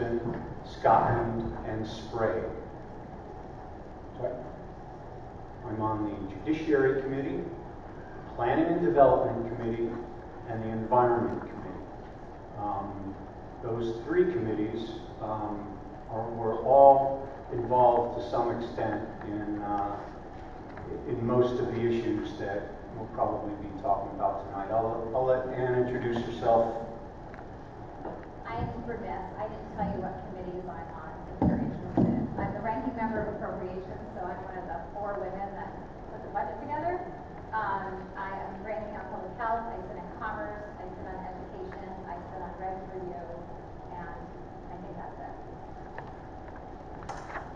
Livingston, Scotland, and Sprague. I'm on the Judiciary Committee, Planning and Development Committee, and the Environment Committee. Those three committees were all involved to some extent in most of the issues that we'll probably be talking about tonight. I'll let Anne introduce herself. I am remiss. I didn't tell you what committees I'm on, if you're interested. I'm the ranking member of Appropriations, so I'm one of the 4 women that put the budget together. I am ranking on Public Health, I sit in Commerce, I sit on Education, I sit on Regs Review, and I think that's it.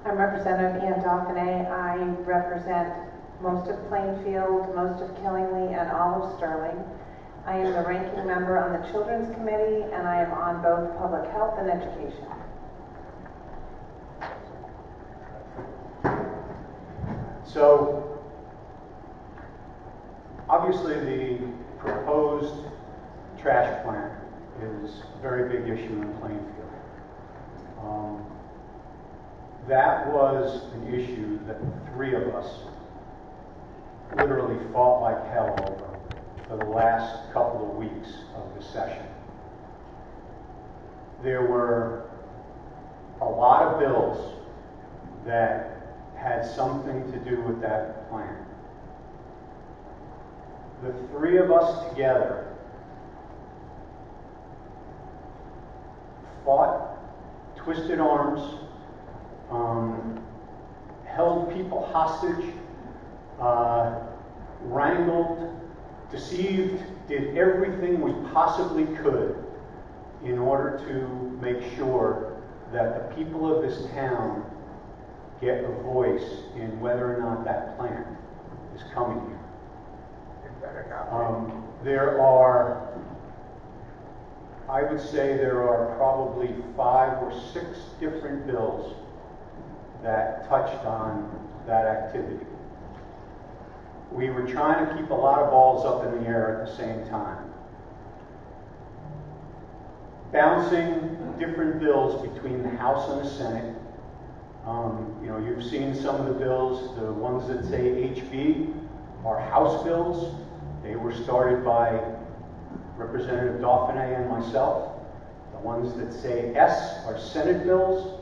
I'm Representative Dauphinais. I represent most of Plainfield, most of Killingly, and all of Sterling. I am the ranking member on the Children's Committee, and I am on both Public Health and Education. So, obviously the proposed trash plant is a very big issue in Plainfield. That was an issue that the 3 of us literally fought like hell over for the last couple of weeks of the session. There were a lot of bills that had something to do with that plant. The 3 of us together fought, twisted arms, held people hostage, wrangled, deceived, did everything we possibly could in order to make sure that the people of this town get a voice in whether or not that plant is coming here. There are, I would say there are probably 5 or 6 different bills that touched on that activity. We were trying to keep a lot of balls up in the air at the same time. Bouncing different bills between the House and the Senate. You've seen some of the bills, the ones that say HB are House bills. They were started by Representative Dauphinais and myself. The ones that say S are Senate bills,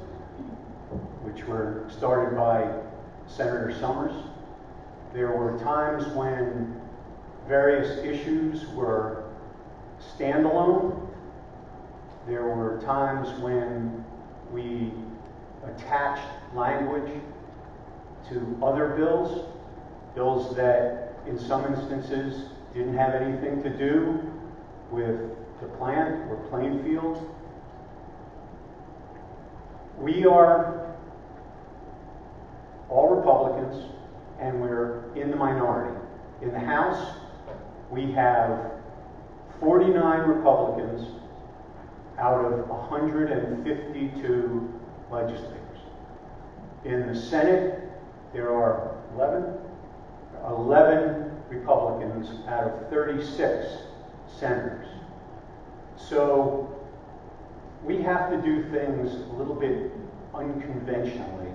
which were started by Senator Summers. There were times when various issues were standalone. There were times when we attached language to other bills that in some instances didn't have anything to do with the plant or Plainfield. We are all Republicans, and we're in the minority. In the House, we have 49 Republicans out of 152 legislators. In the Senate, there are 11 Republicans out of 36 senators. So we have to do things a little bit unconventionally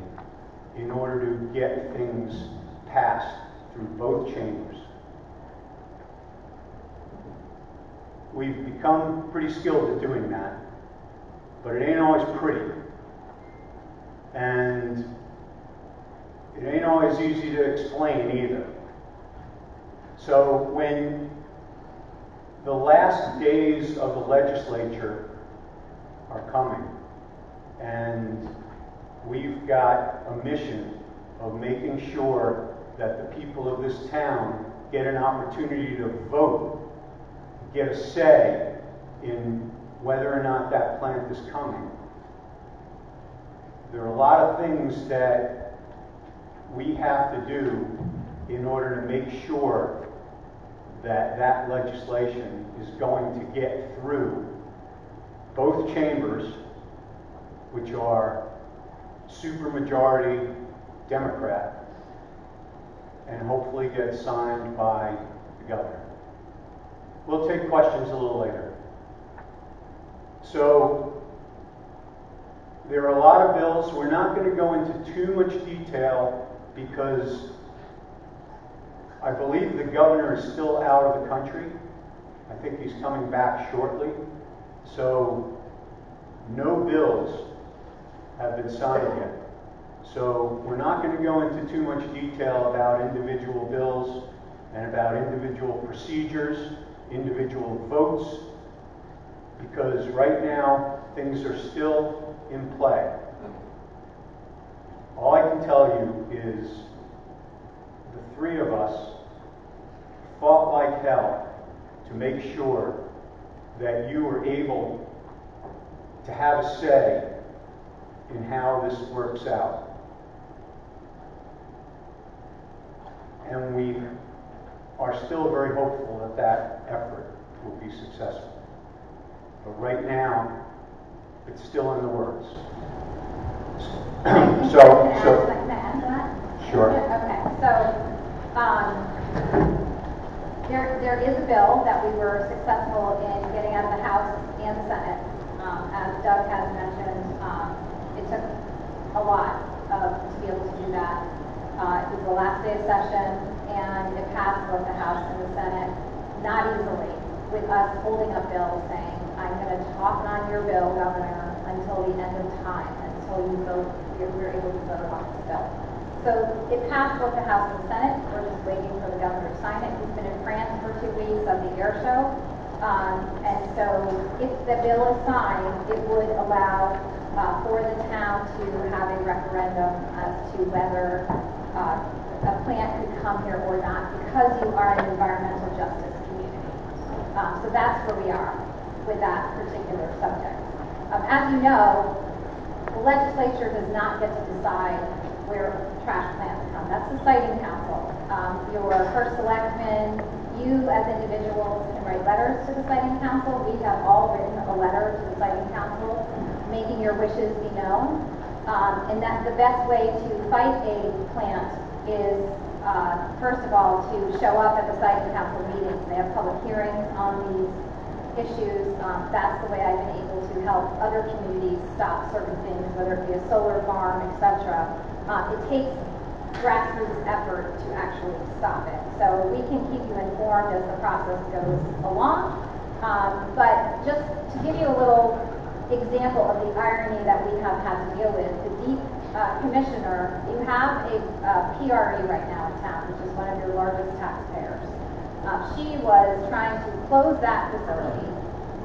in order to get things passed through both chambers. We've become pretty skilled at doing that, but it ain't always pretty. And it ain't always easy to explain either. So when the last days of the legislature are coming, and we've got a mission of making sure that the people of this town get an opportunity to vote, get a say in whether or not that plant is coming. There are a lot of things that we have to do in order to make sure that that legislation is going to get through both chambers, which are supermajority Democrat, and hopefully get signed by the governor. We'll take questions a little later. So there are a lot of bills. We're not going to go into too much detail because I believe the governor is still out of the country. I think he's coming back shortly. So no bills have been signed yet. So we're not going to go into too much detail about individual bills and about individual procedures, individual votes, because right now things are still in play. All I can tell you is the three of us fought like hell to make sure that you were able to have a say in how this works out. And we are still very hopeful that that effort will be successful. But right now, it's still in the works. Can I answer that? Sure. Okay, so there is a bill that we were successful in getting out of the House and the Senate. As Doug has mentioned, it took a lot to be able to do that. It was the last day of session, and it passed both the House and the Senate, not easily, with us holding up bills saying, I'm going to talk on your bill, Governor, until the end of time, until you vote, we're able to vote on this bill. So it passed both the House and the Senate. We're just waiting for the governor to sign it. He's been in France for 2 weeks of the air show. And so if the bill is signed, it would allow for the town to have a referendum as to whether a plant could come here or not, because you are an environmental justice community. So that's where we are with that particular subject. As you know, the legislature does not get to decide where trash plants come. That's the siting council. Your first selectman, you as individuals can write letters to the siting council. We have all written a letter to the siting council making your wishes be known. And that the best way to fight a plant is, first of all, to show up at the siting council meetings. They have public hearings on these issues. That's the way I've been able to help other communities stop certain things, whether it be a solar farm, etc. It takes grassroots effort to actually stop it. So we can keep you informed as the process goes along. But just to give you a little example of the irony that we have had to deal with, the Deep Commissioner, you have a PRE right now in town, which is one of your largest taxpayers. She was trying to close that facility,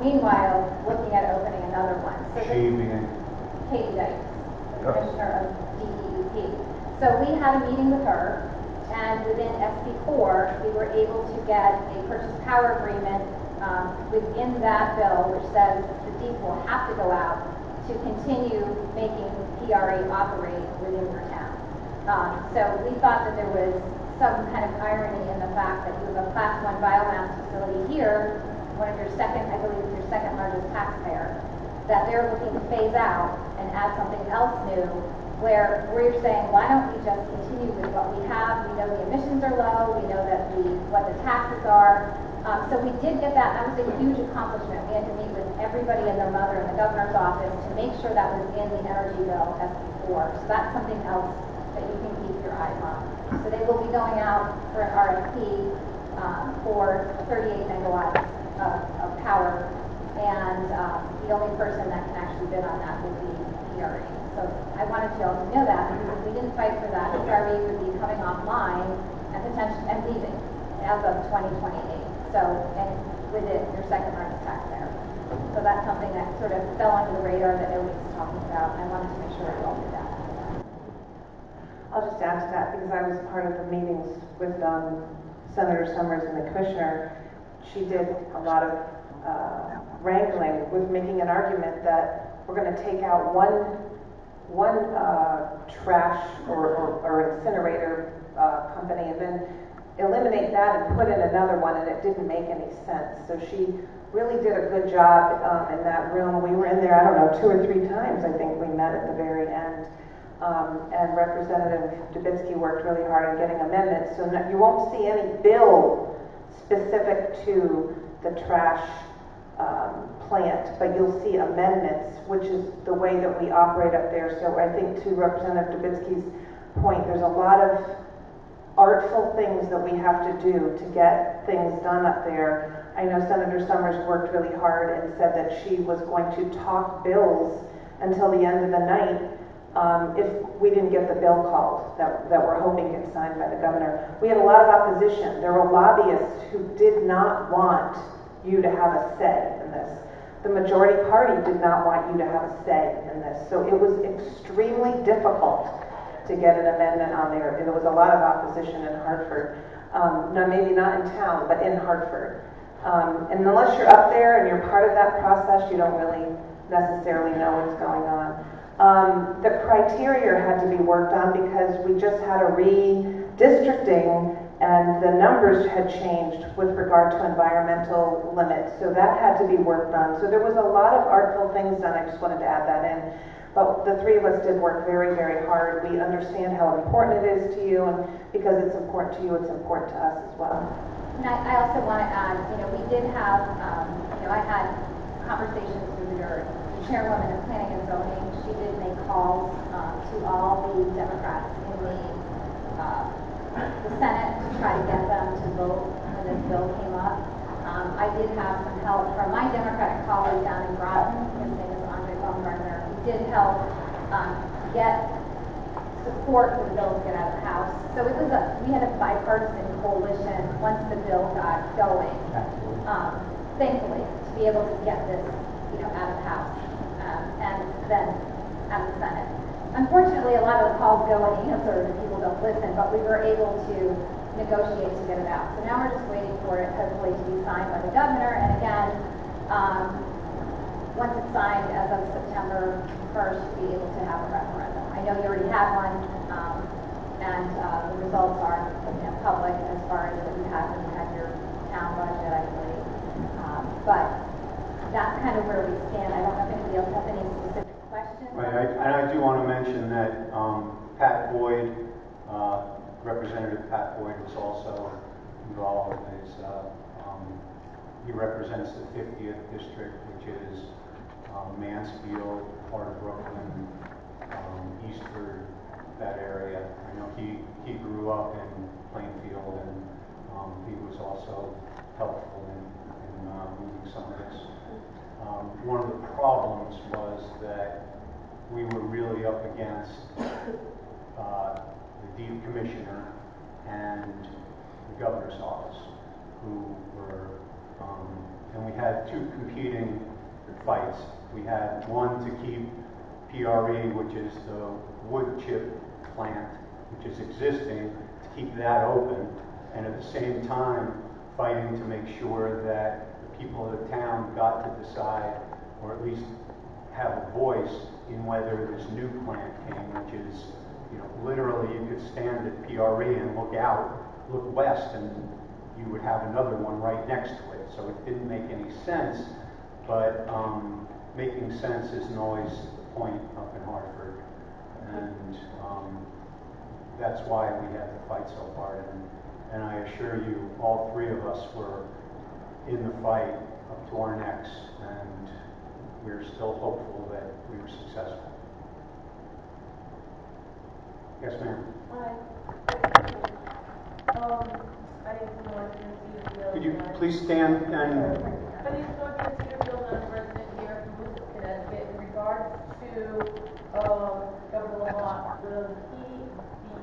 meanwhile looking at opening another one. So Katie Dykes, Commissioner of DEP. So we had a meeting with her, and within SB4, we were able to get a purchase power agreement within that bill, which says the DEP will have to go out to continue making PRE operate within your town. So we thought that there was some kind of irony in the fact that you have a Class 1 biomass facility here, one of your second, I believe it's your second largest taxpayer, that they're looking to phase out and add something else new, where we're saying, why don't we just continue with what we have? We know the emissions are low, we know that what the taxes are. So we did get that. That was a huge accomplishment. We had to meet with everybody and their mother in the governor's office to make sure that was in the energy bill SB4. So that's something else that you can keep your eyes on. So they will be going out for an RFP for 38 megawatts of power, and the only person that can actually bid on that will be PRE. So I wanted you all to know that, because if we didn't fight for that, PRE would be coming offline and potentially and leaving as of 2028. So, and with it, your second largest taxpayer. So that's something that sort of fell under the radar that nobody's talking about. I wanted to make sure you all knew that. I'll just add to that, because I was part of the meetings with Senator Summers and the Commissioner. She did a lot of wrangling with making an argument that we're going to take out one trash or incinerator company and then eliminate that and put in another one, and it didn't make any sense. So she really did a good job in that room. We were in there, I don't know, 2 or 3 times, I think we met at the very end. And Representative Dubitsky worked really hard on getting amendments, so you won't see any bill specific to the trash plant, but you'll see amendments, which is the way that we operate up there. So I think to Representative Dubitsky's point, there's a lot of artful things that we have to do to get things done up there. I know Senator Summers worked really hard and said that she was going to talk bills until the end of the night if we didn't get the bill called that we're hoping gets signed by the governor. We had a lot of opposition. There were lobbyists who did not want you to have a say in this. The majority party did not want you to have a say in this. So it was extremely difficult to get an amendment on there. There was a lot of opposition in Hartford. Now, maybe not in town, but in Hartford. And unless you're up there and you're part of that process, you don't really necessarily know what's going on. The criteria had to be worked on because we just had a redistricting and the numbers had changed with regard to environmental limits. So that had to be worked on. So there was a lot of artful things done. I just wanted to add that in. But the three of us did work very, very hard. We understand how important it is to you, and because it's important to you, it's important to us as well. And I also want to add, we did have, I had conversations with the chairwoman of Planning and Zoning. She did make calls to all the Democrats in the Senate to try to get them to vote when this bill came up. I did have some help from my Democratic colleague down in Groton. His name is Andre Baumgartner. He did help get support for the bill to get out of the House. So we had a bipartisan coalition once the bill got going, thankfully, to be able to get this, out of the House and then out of the Senate. Unfortunately, a lot of the calls go unanswered and people don't listen, but we were able to negotiate to get it out. So now we're just waiting for it, hopefully, to be signed by the governor. And again, once it's signed as of September 1st, be able to have a referendum. I know you already had one, and the results are public as far as what you had when you had your town budget, I believe. But that's kind of where we stand. I don't know if anybody else has any specific questions. Right, and I do want to mention that Pat Boyd, Representative Pat Boyd, was also involved. He represents the 50th district, which is Mansfield, part of Brooklyn, Eastford, that area. I know he grew up in Plainfield, and he was also helpful in moving some of this. One of the problems was that we were really up against the deed commissioner and the governor's office, who were, and we had two competing fights. We had one to keep PRE, which is the wood chip plant, which is existing, to keep that open, and at the same time fighting to make sure that the people of the town got to decide, or at least have a voice in whether this new plant came, which is, literally you could stand at PRE and look west, and you would have another one right next to it. So it didn't make any sense, but making sense isn't always the point up in Hartford. And that's why we had to fight so hard. And I assure you, all three of us were in the fight up to our necks, and we're still hopeful that we were successful. Yes, ma'am. Hi. I need to know if you Could you please stand and... I need to know if Peterfield, I'm a resident here from Worcester, Connecticut. In regards to Governor Lamont, will he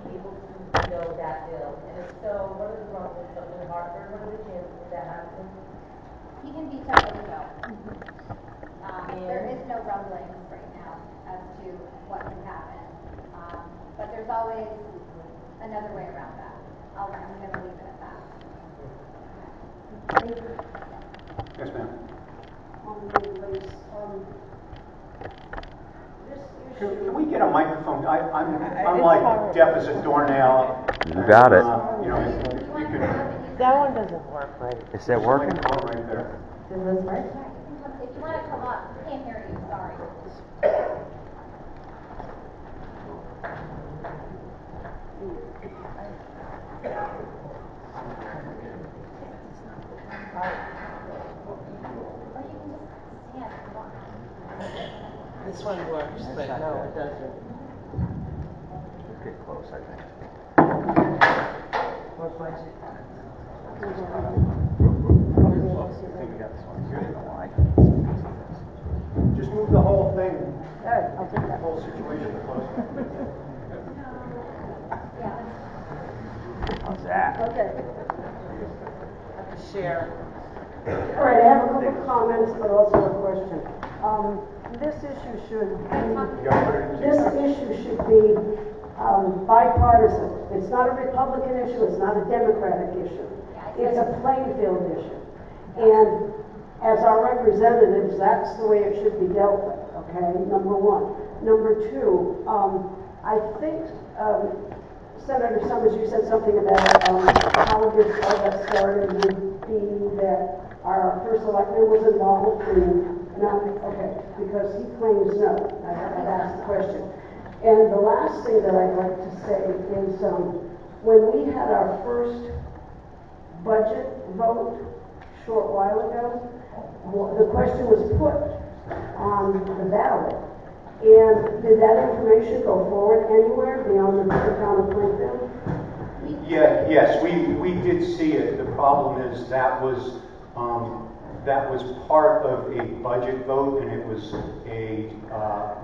be able to veto that bill? And if so, what are the rumblings up in Hartford? What are the chances of that happening? He can veto the bill. There is no rumblings right now as to what can happen. But there's always another way around that. I'm going to leave it at that. Yes, ma'am. Can we get a microphone? I'm like deaf as a doornail. You got it. You could. That one doesn't work right. Is that working? Right there. Does this work? If you want to come up, I can't hear you, sorry. Or you can just stand This one works, but not no, good. it doesn't. Let's get close, I think. What was it? I think we got this one. Good. I don't know why. Just move the whole thing, Alright, I'll take the that. whole situation closer. How's that? Okay. Share. All right, I have a couple of comments, but also a question. This issue should You gotta put it in this two. issue should be bipartisan. It's not a Republican issue, it's not a Democratic issue. It's a Plainfield issue. And as our representatives, that's the way it should be dealt with, okay? Number one. Number two, I think, Senator Summers, you said something about how this all got started would be that our first selectman was involved in, no, okay, because he claims no. I've asked the question. And the last thing that I'd like to say is when we had our first budget vote a short while ago, the question was put on the ballot. And did that information go forward anywhere beyond the town of Plainfield? Yeah, yes, we did see it. The problem is that was part of a budget vote, and it was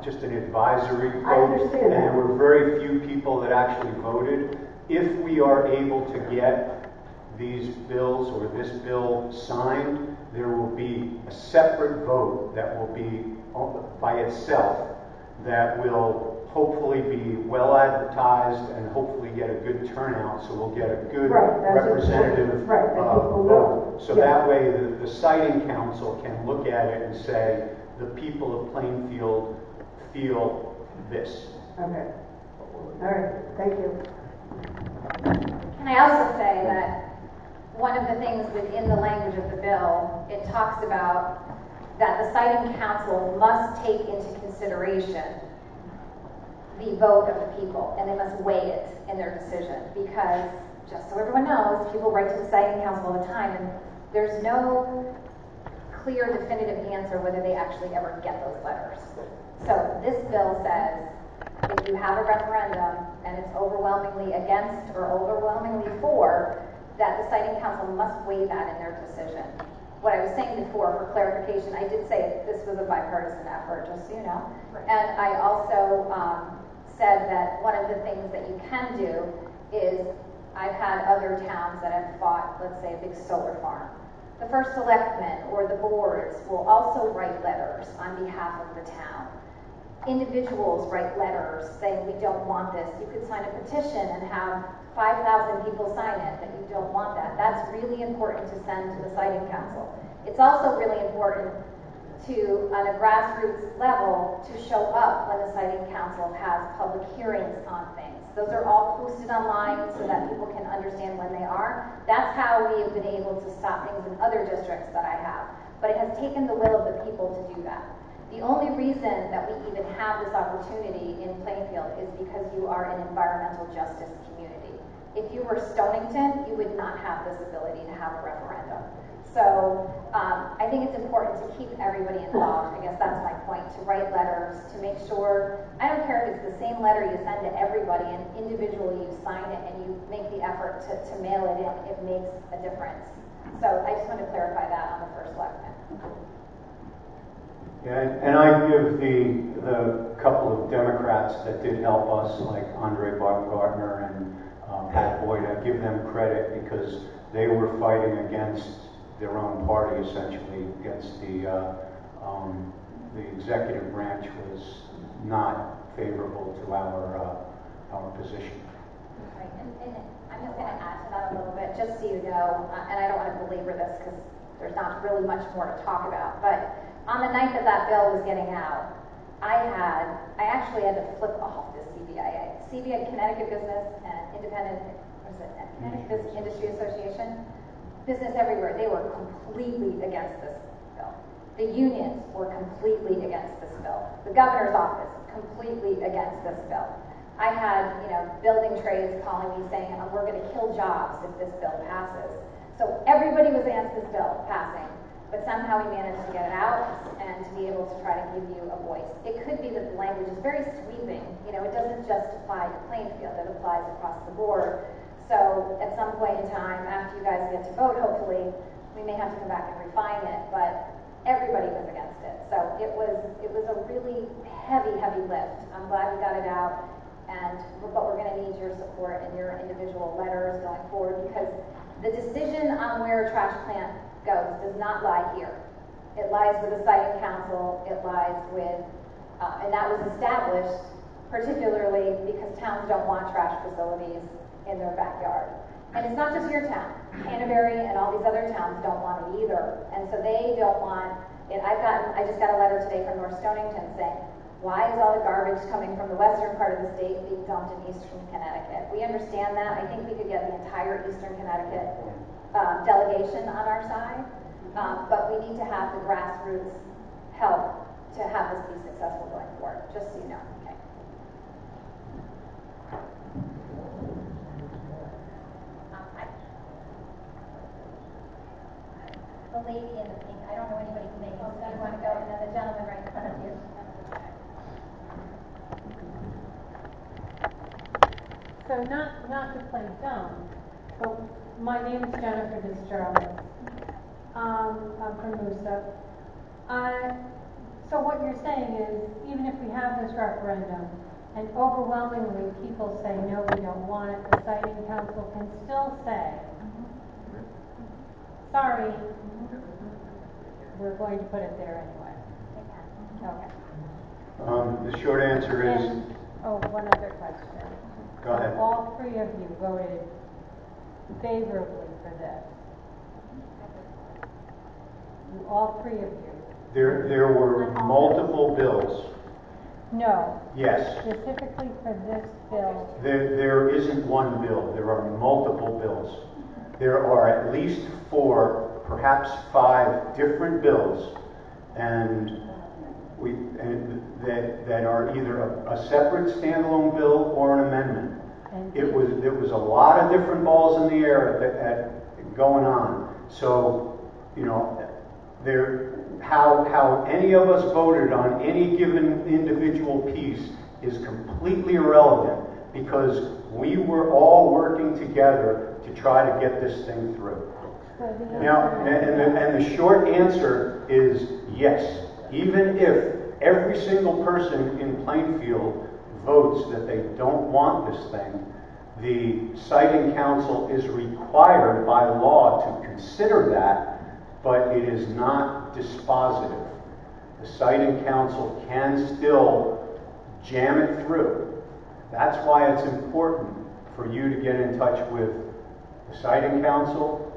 just an advisory vote. I understand that. And there were very few people that actually voted. If we are able to get these bills or this bill signed, there will be a separate vote that will be by itself that will hopefully be well advertised and hopefully get a good turnout, so we'll get a good Right, that's representative right, that people know. vote. So Yeah. that way the siting council can look at it and say, the people of Plainfield feel this. Okay. All right, thank you. Can I also say that one of the things within the language of the bill, it talks about that the siting council must take into consideration the vote of the people, and they must weigh it in their decision, because just so everyone knows, people write to the siting council all the time, and there's no clear definitive answer whether they actually ever get those letters. So this bill says if you have a referendum and it's overwhelmingly against or overwhelmingly for, that the siting council must weigh that in their decision. What I was saying before, for clarification, I did say this was a bipartisan effort, just so you know. Right. And I also said that one of the things that you can do is, I've had other towns that have fought, let's say, a big solar farm. The first selectman or the boards will also write letters on behalf of the town. Individuals write letters saying we don't want this. You could sign a petition and have 5,000 people sign it that you don't want that. That's really important to send to the siting council. It's also really important to, on a grassroots level, to show up when the siting council has public hearings on things. Those are all posted online so that people can understand when they are. That's how we have been able to stop things in other districts that I have. But it has taken the will of the people to do that. The only reason that we even have this opportunity in Plainfield is because you are an environmental justice community. If you were Stonington, you would not have this ability to have a referendum. So I think it's important to keep everybody involved. I guess that's my point, to write letters, to make sure, I don't care if it's the same letter you send to everybody and individually you sign it and you make the effort to mail it in, it makes a difference. So I just want to clarify that on the first selectman. Yeah, and I give the couple of Democrats that did help us, like Andre Baumgartner and Pat Boyd, I give them credit because they were fighting against their own party, essentially, against the executive branch was not favorable to our position. Right, and I'm just going to add to that a little bit, just so you know, and I don't want to belabor this because there's not really much more to talk about, but on the night that that bill was getting out, I actually had to flip off the CBIA. Connecticut Business and Connecticut Industry Association, business everywhere, they were completely against this bill. The unions were completely against this bill. The governor's office, completely against this bill. I had, building trades calling me saying, we're going to kill jobs if this bill passes. So everybody was against this bill passing. But somehow we managed to get it out and to be able to try to give you a voice. It could be that the language is very sweeping. You know, it doesn't just apply to Plainfield, it applies across the board. So at some point in time, after you guys get to vote, hopefully, we may have to come back and refine it, but everybody was against it. So it was a really heavy lift. I'm glad we got it out, but we're gonna need your support and your individual letters going forward, because the decision on where a trash plant goes does not lie here. It lies with the siting council, it lies with, and that was established particularly because towns don't want trash facilities in their backyard. And it's not just your town. Canterbury and all these other towns don't want it either. And so they don't want it. I just got a letter today from North Stonington saying, why is all the garbage coming from the western part of the state being dumped in eastern Connecticut? We understand that. I think we could get the entire eastern Connecticut delegation on our side. But we need to have the grassroots help to have this be successful going forward, just so you know. Okay. Hi. The lady in the pink, I don't know anybody's name, so you want to go, and then the gentleman right in front of you. So not to play dumb, but my name is Jennifer Fitzgerald. I'm from Moosup. So what you're saying is, even if we have this referendum, and overwhelmingly people say, no, we don't want it, the siting council can still say, sorry, we're going to put it there anyway. Okay. The short answer is, One other question. go ahead. All three of you voted favorably for this. All three of you. There were multiple bills. No. Yes. Specifically for this bill. There isn't one bill. There are multiple bills. There are at least 4, perhaps 5 different bills, and that are either a separate standalone bill or an amendment. There was a lot of different balls in the air going on. So, you know, how any of us voted on any given individual piece is completely irrelevant, because we were all working together to try to get this thing through. Now, and the short answer is yes. Even if every single person in Plainfield votes that they don't want this thing, the siting council is required by law to consider that, but it is not dispositive. The siting council can still jam it through. That's why it's important for you to get in touch with the siting council,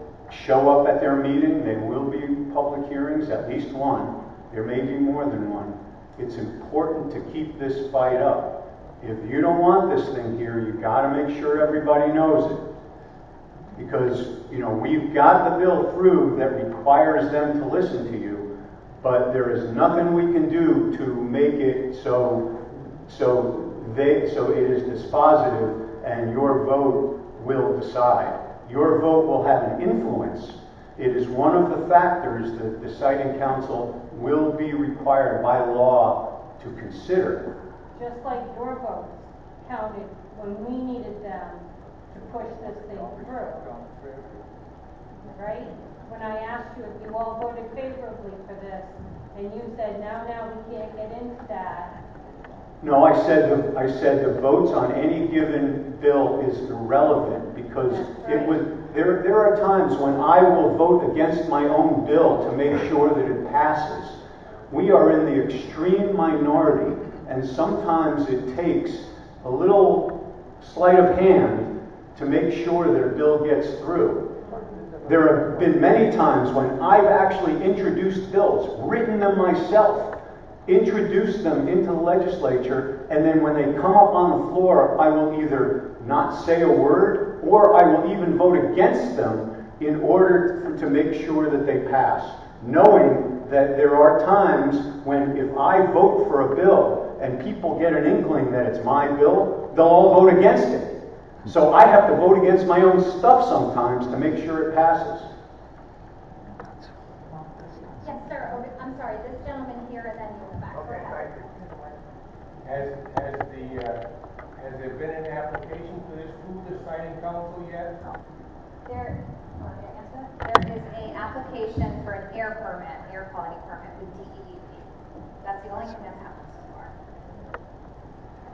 show up at their meeting. There will be public hearings, at least one. There may be more than one. It's important to keep this fight up. If you don't want this thing here, you got to make sure everybody knows it. Because, you know, we've got the bill through that requires them to listen to you, but there is nothing we can do to make it so it is dispositive, and your vote will decide. Your vote will have an influence. It is one of the factors that the siting council will be required by law to consider. Just like your votes counted when we needed them to push this thing through. Right? When I asked you if you all voted favorably for this, and you said, now we can't get into that. No, I said the votes on any given bill is irrelevant, because it was there are times when I will vote against my own bill to make sure that it passes. We are in the extreme minority, and sometimes it takes a little sleight of hand to make sure that a bill gets through. There have been many times when I've actually introduced bills, written them myself, introduced them into the legislature, and then when they come up on the floor, I will either not say a word, or I will even vote against them in order to make sure that they pass, knowing that there are times when if I vote for a bill and people get an inkling that it's my bill, they'll all vote against it. So I have to vote against my own stuff sometimes to make sure it passes. Has there been an application for this through the siting council yet? There, want me to answer that? There is an application for an air quality permit with DEEP. That's the only thing that's happened so far.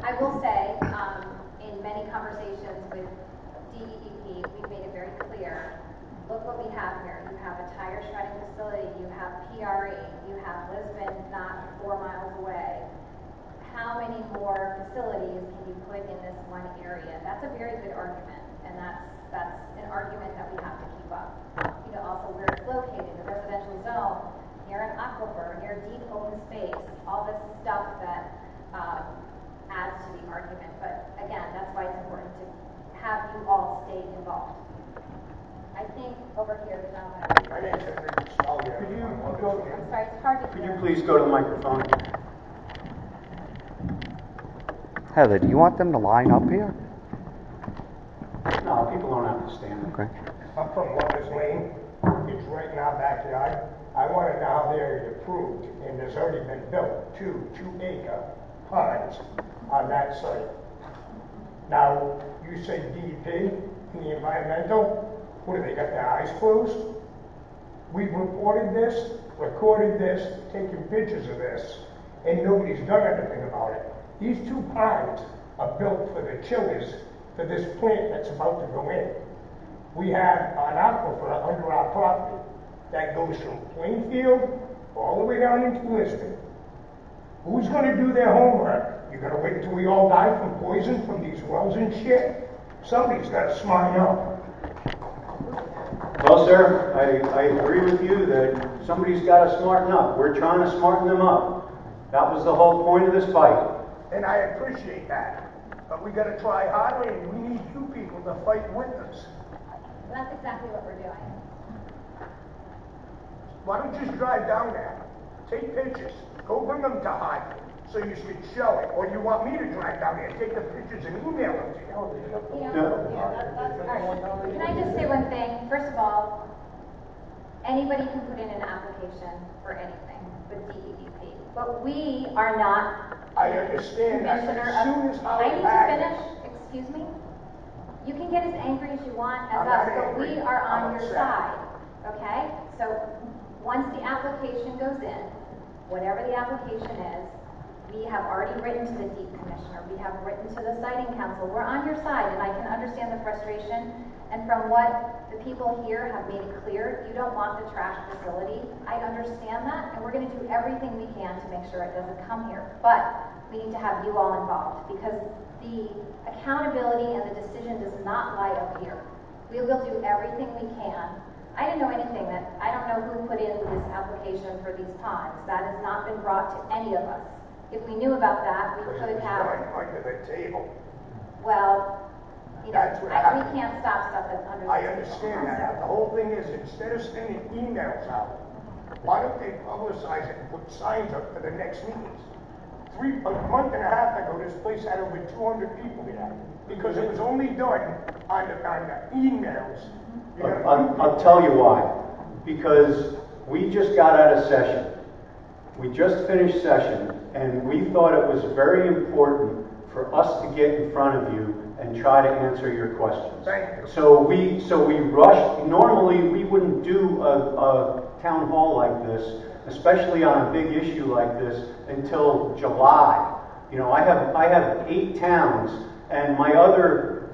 I will say, in many conversations with DEEP, we've made it very clear, look what we have here. You have a tire shredding facility, you have PRE, you have Lisbon not 4 miles away. How many more facilities can you put in this one area? That's a very good argument, and that's an argument that we have to keep up. You know, also where it's located, the residential zone, near an aquifer, near deep open space, all this stuff that adds to the argument. But again, that's why it's important to have you all stay involved. I think over here, the gentleman. Could you go? I'm sorry, it's hard to Could hear. you please go to the microphone? Heather, do you want them to line up here? No, people don't have to stand. Okay. I'm from Lover's Lane. It's right in our backyard. I want to know how they're approved, and there's already been built 2-acre ponds on that site. Now, you say DEP and the environmental, what, do they got their eyes closed? We've reported this, recorded this, taken pictures of this, and nobody's done anything about it. These 2 ponds are built for the chillers for this plant that's about to go in. We have an aquifer under our property that goes from Plainfield all the way down into Lisbon. Who's going to do their homework? You're going to wait until we all die from poison from these wells and shit? Somebody's got to smarten up. Well, sir, I agree with you that somebody's got to smarten up. We're trying to smarten them up. That was the whole point of this fight. And I appreciate that. But we got to try harder, and we need you people to fight with us. And that's exactly what we're doing. Why don't you just drive down there, take pictures, go bring them to Hartford so you can show it, or do you want me to drive down there, take the pictures and email them to you? That's all right. Can I just say one thing? First of all, anybody can put in an application for anything with DEP, but we are not. I understand that, but as soon as I need to happens, finish. Excuse me. You can get as angry as you want as I'm us, not but angry. we are on I'm your upset. side. Okay? So once the application goes in, whatever the application is, we have already written to the Deep Commissioner. We have written to the Siting Council. We're on your side, and I can understand the frustration. And from what the people here have made it clear, you don't want the trash facility. I understand that, and we're going to do everything we can to make sure it doesn't come here. But we need to have you all involved, because the accountability and the decision does not lie up here. We will do everything we can. I didn't know anything I don't know who put in this application for these ponds. That has not been brought to any of us. If we knew about that, we could have. under the table. Well, you know, That's what we happened. can't stop stuff that's under the I table. understand that. The whole thing is, instead of sending emails out, why don't they publicize it and put signs up for the next meetings? A month and a half ago, this place had over 200 people here, because it was only done on the emails. You know, I'll tell you why. Because we just got out of session. We just finished session, and we thought it was very important for us to get in front of you and try to answer your questions. Thank you. So we rushed. Normally, we wouldn't do a town hall like this, especially on a big issue like this, until July. You know, I have 8 towns, and my other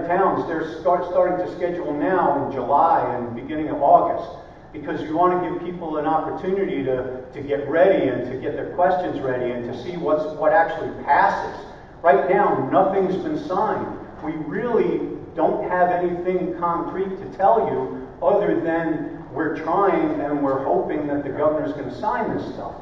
towns, they're starting to schedule now in July and beginning of August, because you want to give people an opportunity to get ready and to get their questions ready and to see what actually passes. Right now, nothing's been signed. We really don't have anything concrete to tell you other than we're trying and we're hoping that the governor's going to sign this stuff.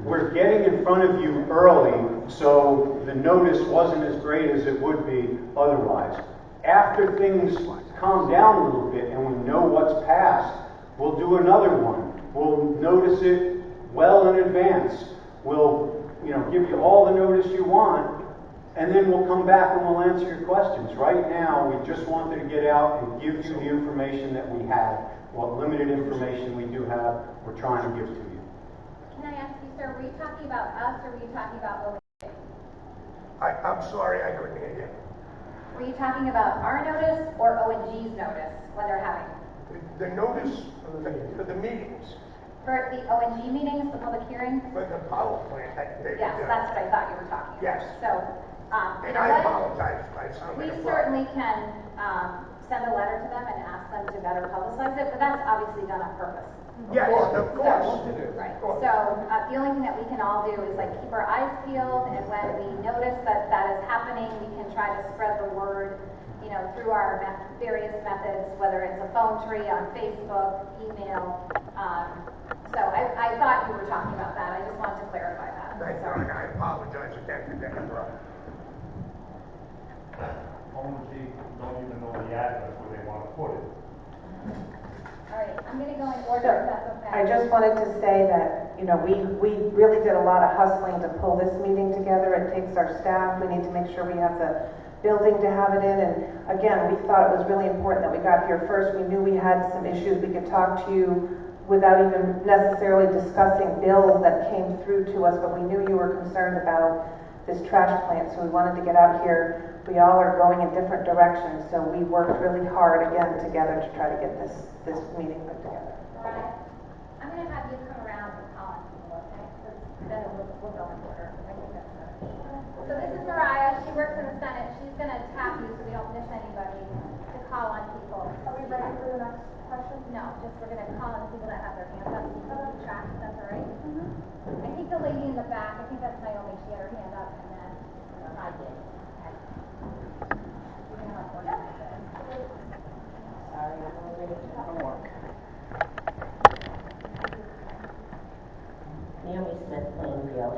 We're getting in front of you early, so the notice wasn't as great as it would be otherwise. After things calm down a little bit and we know what's passed, we'll do another one. We'll notice it well in advance. We'll, give you all the notice you want, and then we'll come back and we'll answer your questions. Right now, we just wanted to get out and give you the information that we have. What limited information we do have, we're trying to give to you. Can I ask you, sir, were you talking about us or were you talking about OHA? I'm sorry, I couldn't hear you. Were you talking about our notice or O&G's notice when they're having? The notice for the meetings, For the O&G meetings, the public hearings? for the power plant. Yes, that's what I thought you were talking about. Yes. So, And I apologize if I sound we like a fraud. certainly can send a letter to them and ask them to better publicize it, but that's obviously done on purpose. Yes, of course. Right. Of course. So the only thing that we can all do is like keep our eyes peeled, and when we notice that that is happening, we can try to spread the word, you know, through our various methods, whether it's a phone tree on Facebook, email. So I thought you were talking about that. I just wanted to clarify that. Thank you, and I apologize again for getting wrong. OMG don't even know the address where they want to put it. All right, I'm going to go in order if that's okay. I just wanted to say that, you know, we really did a lot of hustling to pull this meeting together. It takes our staff. We need to make sure we have the building to have it in. And again, we thought it was really important that we got here first. We knew we had some issues. We could talk to you without even necessarily discussing bills that came through to us, but we knew you were concerned about this trash plant, so we wanted to get out here. We all are going in different directions, so we worked really hard again together to try to get this meeting put together. Mariah, I'm going to have you come around and call on people, okay? Because then we'll go in order. I think that's good. So this is Mariah. She works in the Senate. She's going to tap you so we don't miss anybody to call on people. Are we ready for the next question? No, just we're going to call on the people that have their hands up. You can keep track, if that's all right? I think the lady in the back, I think that's Naomi. She had her hand up, and then I did. Sorry, I'm a little late to work. Naomi Smith, Plainfield.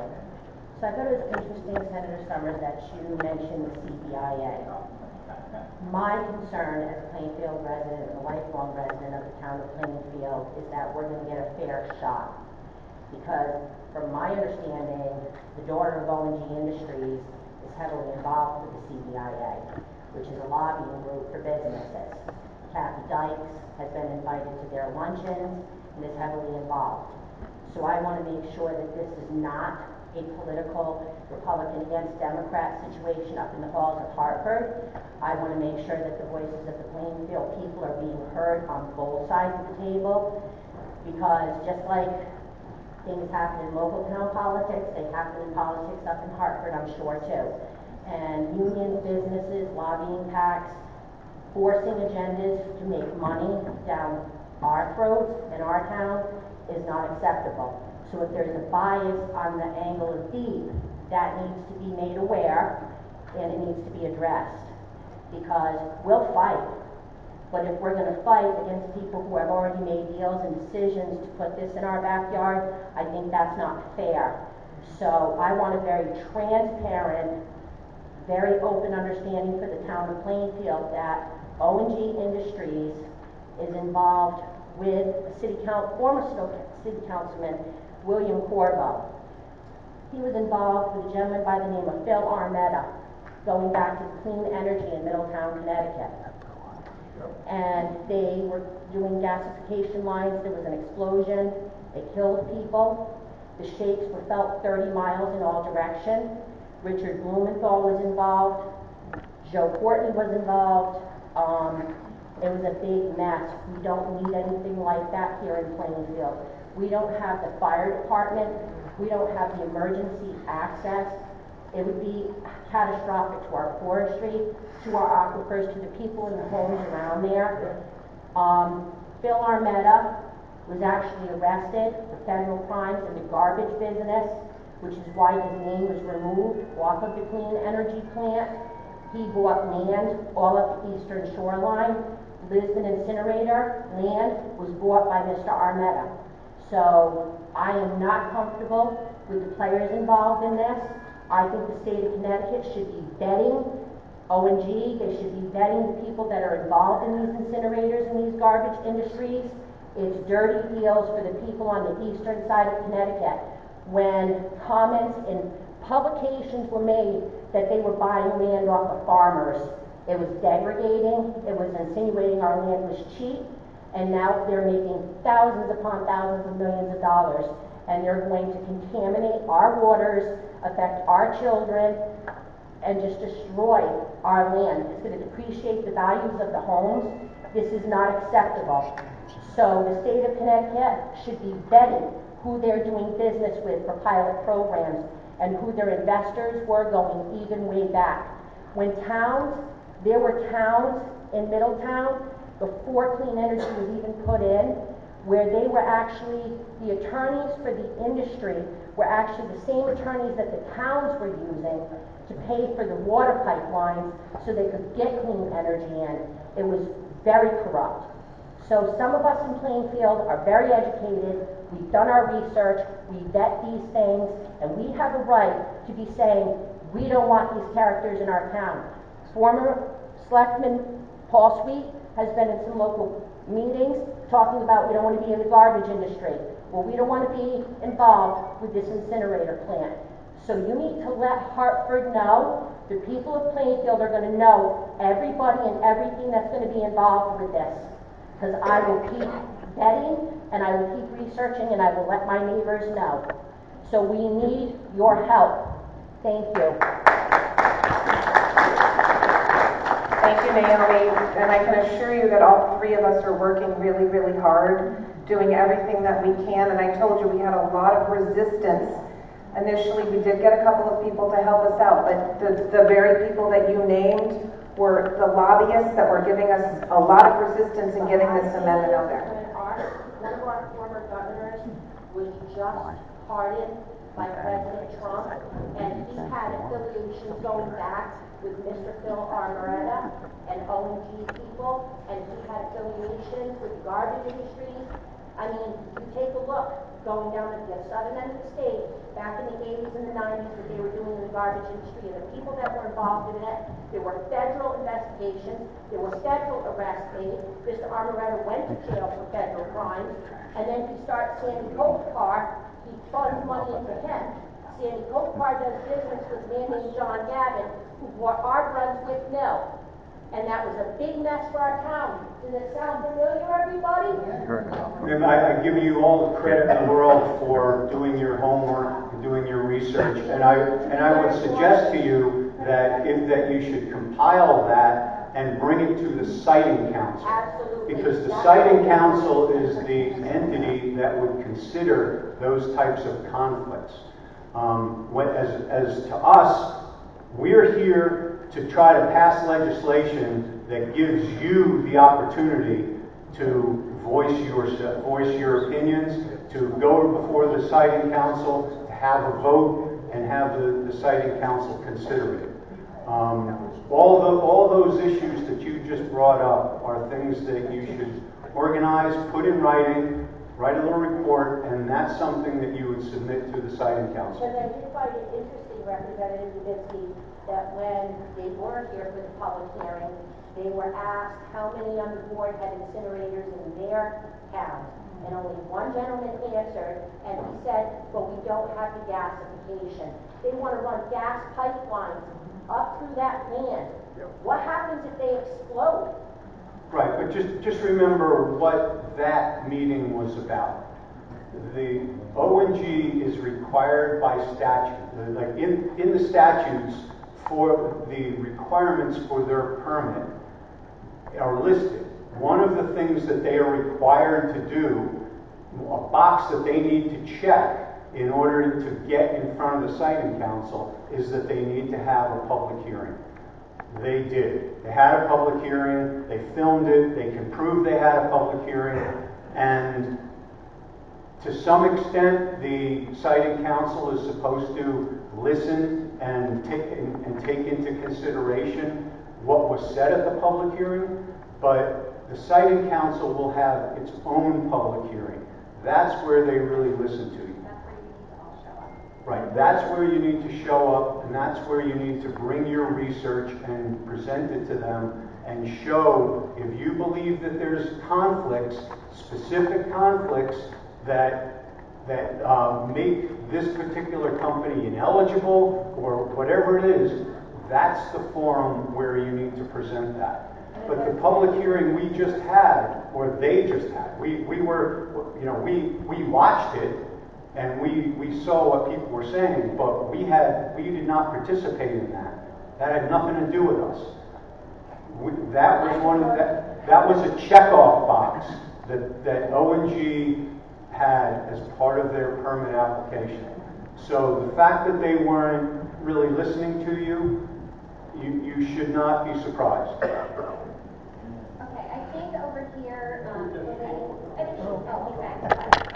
So I thought it was interesting, Senator Summers, that you mentioned the CBIA. My concern as a Plainfield resident, a lifelong resident of the town of Plainfield, is that we're going to get a fair shot. Because from my understanding, the daughter of O&G Industries is heavily involved with the CBIA, which is a lobbying group for businesses. Kathy Dykes has been invited to their luncheons and is heavily involved. So I want to make sure that this is not a political Republican against Democrat situation up in the halls of Hartford. I want to make sure that the voices of the Plainfield people are being heard on both sides of the table, because just like things happen in local town politics, they happen in politics up in Hartford, I'm sure too. And unions, businesses, lobbying PACs, forcing agendas to make money down our throats in our town is not acceptable. So if there's a bias on the angle of deep, that needs to be made aware and it needs to be addressed. Because we'll fight, but if we're going to fight against people who have already made deals and decisions to put this in our backyard, I think that's not fair. So I want a very transparent, very open understanding for the town of Plainfield that O&G Industries is involved with former city councilman William Corbo. He was involved with a gentleman by the name of Phil Armetta, going back to clean energy in Middletown, Connecticut. And they were doing gasification lines. There was an explosion. It killed people. The shakes were felt 30 miles in all directions. Richard Blumenthal was involved. Joe Courtney was involved. It was a big mess. We don't need anything like that here in Plainfield. We don't have the fire department. We don't have the emergency access. It would be catastrophic to our forestry, to our aquifers, to the people in the homes around there. Phil Armetta was actually arrested for federal crimes in the garbage business, which is why his name was removed off of the clean energy plant. He bought land all up the eastern shoreline. Lisbon Incinerator land was bought by Mr. Armetta. So I am not comfortable with the players involved in this. I think the state of Connecticut should be vetting O&G. They should be vetting the people that are involved in these incinerators and these garbage industries. It's dirty deals for the people on the eastern side of Connecticut. When comments in publications were made that they were buying land off of farmers, it was degrading, it was insinuating our land was cheap, and now they're making thousands upon thousands of millions of dollars, and they're going to contaminate our waters, affect our children. and just destroy our land. It's gonna depreciate the values of the homes. This is not acceptable. So the state of Connecticut should be vetting who they're doing business with for pilot programs and who their investors were going even way back. There were towns in Middletown before clean energy was even put in, where they were actually, the attorneys for the industry were actually the same attorneys that the towns were using to pay for the water pipelines so they could get clean energy in. It was very corrupt. So some of us in Plainfield are very educated, we've done our research, we vet these things, and we have a right to be saying, we don't want these characters in our town. Former Selectman Paul Sweet has been in some local meetings talking about we don't want to be in the garbage industry. Well, we don't want to be involved with this incinerator plant. So you need to let Hartford know, the people of Plainfield are going to know everybody and everything that's going to be involved with this. Because I will keep vetting and I will keep researching and I will let my neighbors know. So we need your help. Thank you. Thank you, Naomi, and I can assure you that all three of us are working really, really hard, doing everything that we can, and I told you we had a lot of resistance. Initially, we did get a couple of people to help us out, but the very people that you named were the lobbyists that were giving us a lot of resistance in getting this amendment out there. One of our former governors was just pardoned by President Trump, and he had affiliations going back with Mr. Phil Arboretta and ONG people, and he had affiliations with the garbage industries. I mean, you take a look, going down to the southern end of the state, back in the 80s and the 90s, what they were doing in the garbage industry, and the people that were involved in it, there were federal investigations, there were federal arrests made. Mr. Arboretta went to jail for federal crimes, and then he starts Sandy Kopar, he funds money into him. Sandy Kopar does business with a man named John Gavin, who bought our Brunswick Mill. And that was a big mess for our town. Does it sound familiar, everybody? And I give you all the credit in the world for doing your homework and doing your research. And I would suggest to you that you should compile that and bring it to the siting council. Absolutely. Because the siting council is the entity that would consider those types of conflicts. As to us, we're here to try to pass legislation that gives you the opportunity to voice your opinions, to go before the siting council, to have a vote, and have the siting council consider it. All those issues that you just brought up are things that you should organize, put in writing, write a little report, and that's something that you would submit to the siting council. Because I did find it interesting, Representative Dubitsky, that when they were here for the public hearing, they were asked how many on the board had incinerators in their town. And only one gentleman answered, and he said, well, we don't have the gasification. They want to run gas pipelines up through that land. What happens if they explode? Right, but just remember what that meeting was about. The ONG is required by statute, like in the statutes, for the requirements for their permit are listed. One of the things that they are required to do, a box that they need to check in order to get in front of the siting council, is that they need to have a public hearing. They did. They had a public hearing, they filmed it, they can prove they had a public hearing, and to some extent the siting council is supposed to listen and take into consideration what was said at the public hearing, but the siting council will have its own public hearing. That's where they really listen to you. Right, that's where you need to show up, and that's where you need to bring your research and present it to them and show if you believe that there's conflicts, specific conflicts that make this particular company ineligible or whatever it is, that's the forum where you need to present that. But the public hearing we just had, or they just had, we watched it, and we saw what people were saying, but we did not participate in that. That had nothing to do with us. That was that was a checkoff box that O&G had as part of their permit application. So the fact that they weren't really listening to you, you should not be surprised. Okay, I think over here, the lady, I think she's, oh, okay.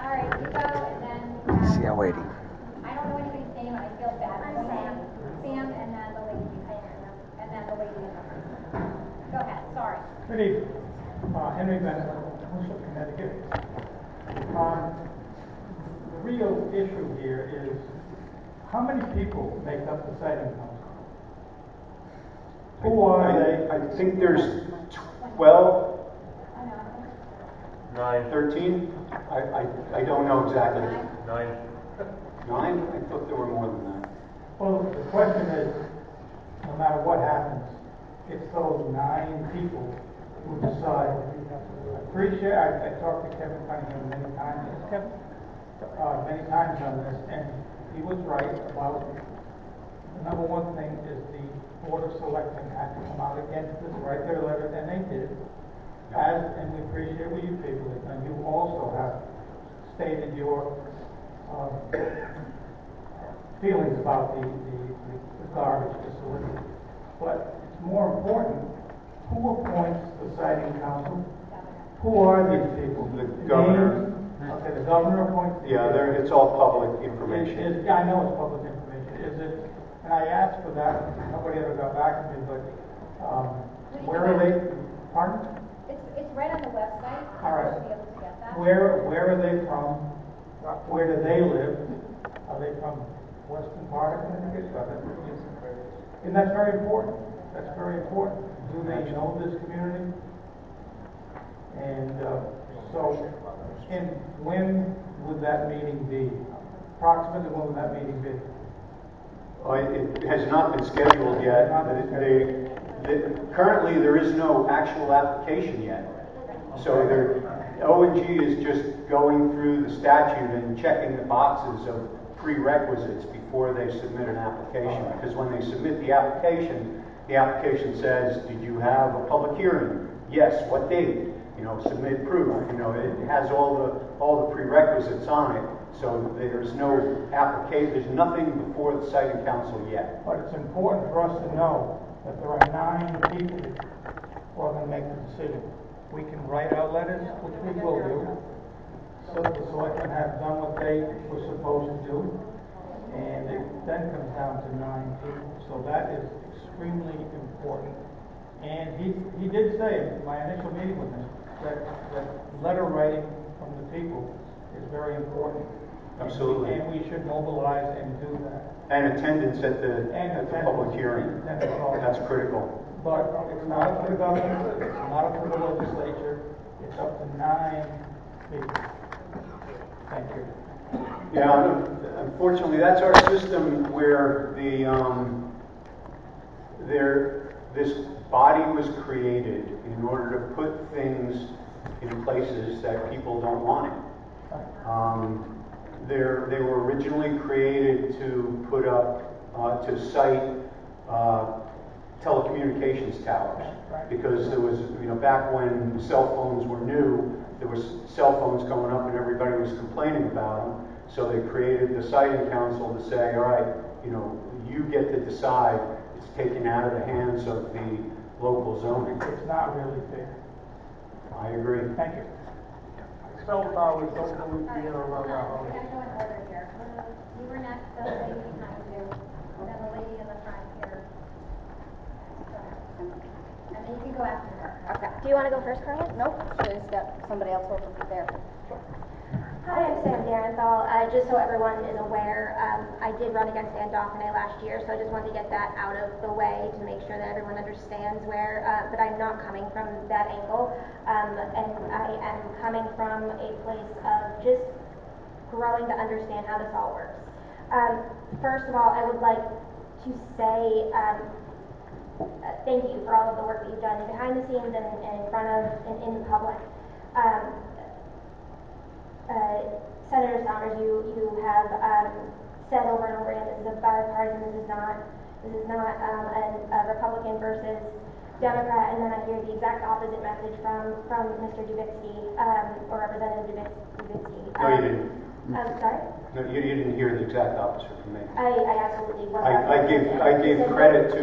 All right, you go, and then you have, See, I'm waiting. I don't know anybody's name, and I feel bad. Sam, and then the lady behind her, and then the lady in the front. Go ahead, sorry. Good evening. Henry Bennett, Worcester, Connecticut. The real issue here is how many people make up the siting council? Who are they? I think there's 12, I know. 9. 13? I don't know exactly. 9. 9? I thought there were more than that. Well, the question is, no matter what happens, it's those 9 people who decide. I talked to Kevin Cunningham many times, many times on this, and he was right about the number one thing is the Board of Selectmen had to come out against this, write their letter, and they did. And we appreciate what you people have done. You also have stated your feelings about the garbage facility. But it's more important, who appoints the siting council? Who are these people? The governor. Okay, the governor appoints. Yeah, it's all public information. Yeah, I know it's public information. Is it, and I asked for that, nobody ever got back to me, but where are they? Pardon? It's right on the website. All right. You should be able to get that. Where are they from? Where do they live? Are they from western part of Connecticut? And that's very important. That's very important. Do they know this community? And and when would that meeting be? Approximately when would that meeting be? It has not been scheduled yet. Currently, there is no actual application yet. So O&G is just going through the statute and checking the boxes of prerequisites before they submit an application. Because when they submit the application says, did you have a public hearing? Yes, what date? Submit proof. It has all the prerequisites on it. So there's no application, there's nothing before the siting council yet. But it's important for us to know that there are 9 people who are going to make the decision. We can write our letters, which we will do, so that the selectmen have done what they were supposed to do, and it then comes down to 9 people. So that is extremely important. And he did say in my initial meeting with him that letter writing from the people is very important. Absolutely. And we should mobilize and do that. And attendance at the public hearing. That's critical. But it's not up to the governor, it's not up to the legislature, it's up to 9 people. Thank you. Yeah, unfortunately, that's our system where this body was created in order to put things in places that people don't want it. They were originally created to put up, to site telecommunications towers, because there was, back when cell phones were new, there was cell phones going up and everybody was complaining about them. So they created the siting council to say, all right, you get to decide. It's taken out of the hands of the local zoning. It's not really fair. I agree. Thank you. All right, we're going to go in order here. You were next, the lady behind you, and then the lady in the front here. And then you can go after her. Okay. Do you want to go first, Carla? Nope. Should I just get somebody else over there? Sure. Hi, I'm Sam Darenthal. Just so everyone is aware, I did run against Ann Dauphinais last year, so I just wanted to get that out of the way to make sure that everyone understands that I'm not coming from that angle, and I am coming from a place of just growing to understand how this all works. First of all, I would like to say thank you for all of the work that you've done behind the scenes and in front of and in the public. Senator Saunders, you have said over and over again, this is a bipartisan, this This is not a Republican versus Democrat, and then I hear the exact opposite message from Mr. Dubitsky, or Representative Dubitsky. No, you didn't. Sorry? No, you didn't hear the exact opposite from me. I absolutely was. I gave credit to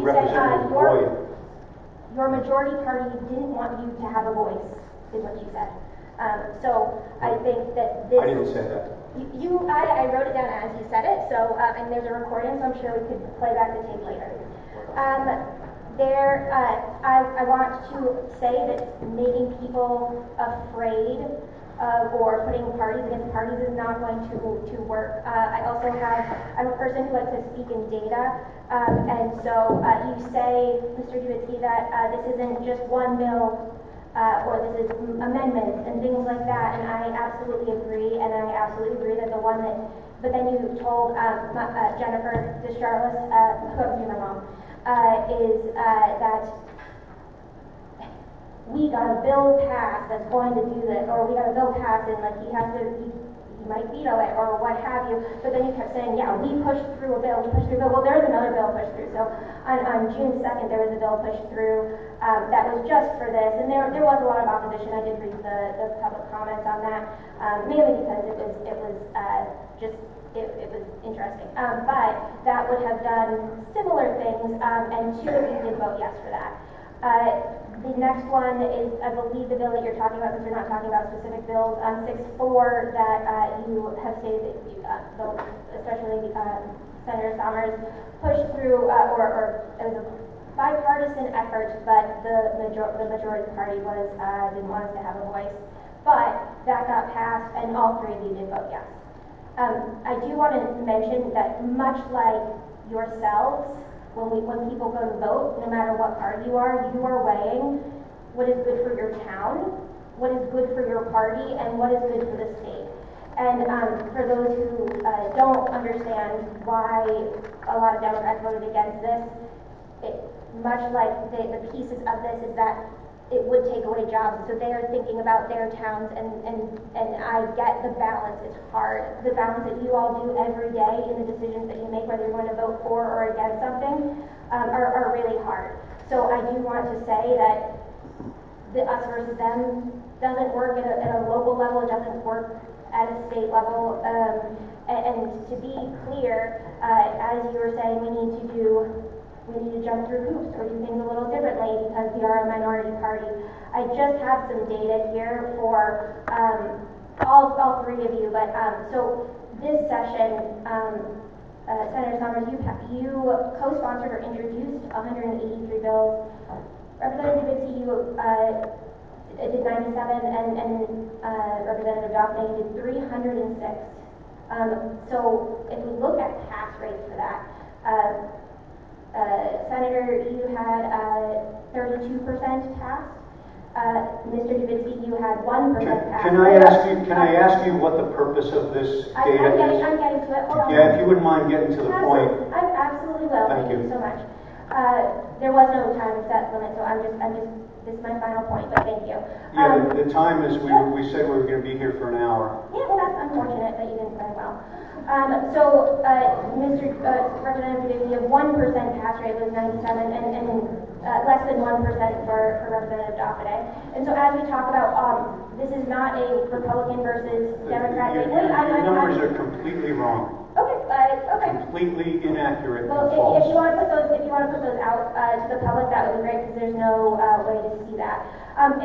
Representative Boyd. Your majority party didn't want you to have a voice, is what you said. So I think that this. I didn't say that. I wrote it down as you said it, so, and there's a recording, so I'm sure we could play back the tape later. I want to say that making people afraid or putting parties against parties is not going to work. I'm a person who likes to speak in data, and so you say, Mr. Dubitsky, that this isn't just one bill, or this is amendments and things like that, and I absolutely agree, and I absolutely agree that the one that, but then you told Jennifer DeSharlis, who happens to be my mom, is that we got a bill passed that's going to do this, or we got a bill passed and like he might veto it or what have you, but then you kept saying, yeah, we pushed through a bill, well, there's another bill pushed through. So on June 2nd, there was a bill pushed through that was just for this, and there was a lot of opposition. I did read the public comments on that, mainly because it was interesting. But that would have done similar things, and two of you did vote yes for that. The next one is, I believe, the bill that you're talking about, since we're not talking about specific bills, 6-4 that you have stated that especially Senator Sommers pushed through, or it was a bipartisan effort, but the majority party didn't want us to have a voice. But that got passed, and all three of you did vote yes. I do want to mention that much like yourselves, when people go to vote, no matter what party you are weighing what is good for your town, what is good for your party, and what is good for the state. And for those who don't understand why a lot of Democrats voted against this, much like the pieces of this is that it would take away jobs. So they are thinking about their towns, and I get the balance. It's hard. The balance that you all do every day in the decisions that you make, whether you're going to vote for or against something, are really hard. So I do want to say that the us versus them doesn't work at a local level. It doesn't work at a state level. And to be clear, as you were saying, we need to jump through hoops or do things a little differently because we are a minority party. I just have some data here for all three of you, but so this session, Senator Sommers, you co-sponsored or introduced 183 bills. Representative Dubitsky, you did 97, and Representative Dauphinais did 306. So if we look at pass rates for that, Senator, you had 32% passed. Mr. Dubitsky, you had 1% passed. Can I ask you what the purpose of this data is? I'm getting to it. Hold on. Yeah, if you wouldn't mind getting to the point. I absolutely will. Thank you so much. There was no time set limit, so this is my final point, but thank you. Yeah, the time is, we said we were going to be here for an hour. Yeah, well, that's unfortunate that you didn't very well. So, Representative Dubitsky, you have 1% pass rate was 97, and less than 1% for Representative Dauphinais. And so, as we talk about, this is not a Republican versus Democrat thing. Your numbers are completely wrong. Okay. Completely inaccurate well, and false. If you want to put those out to the public, that would be great because there's no way to see that. And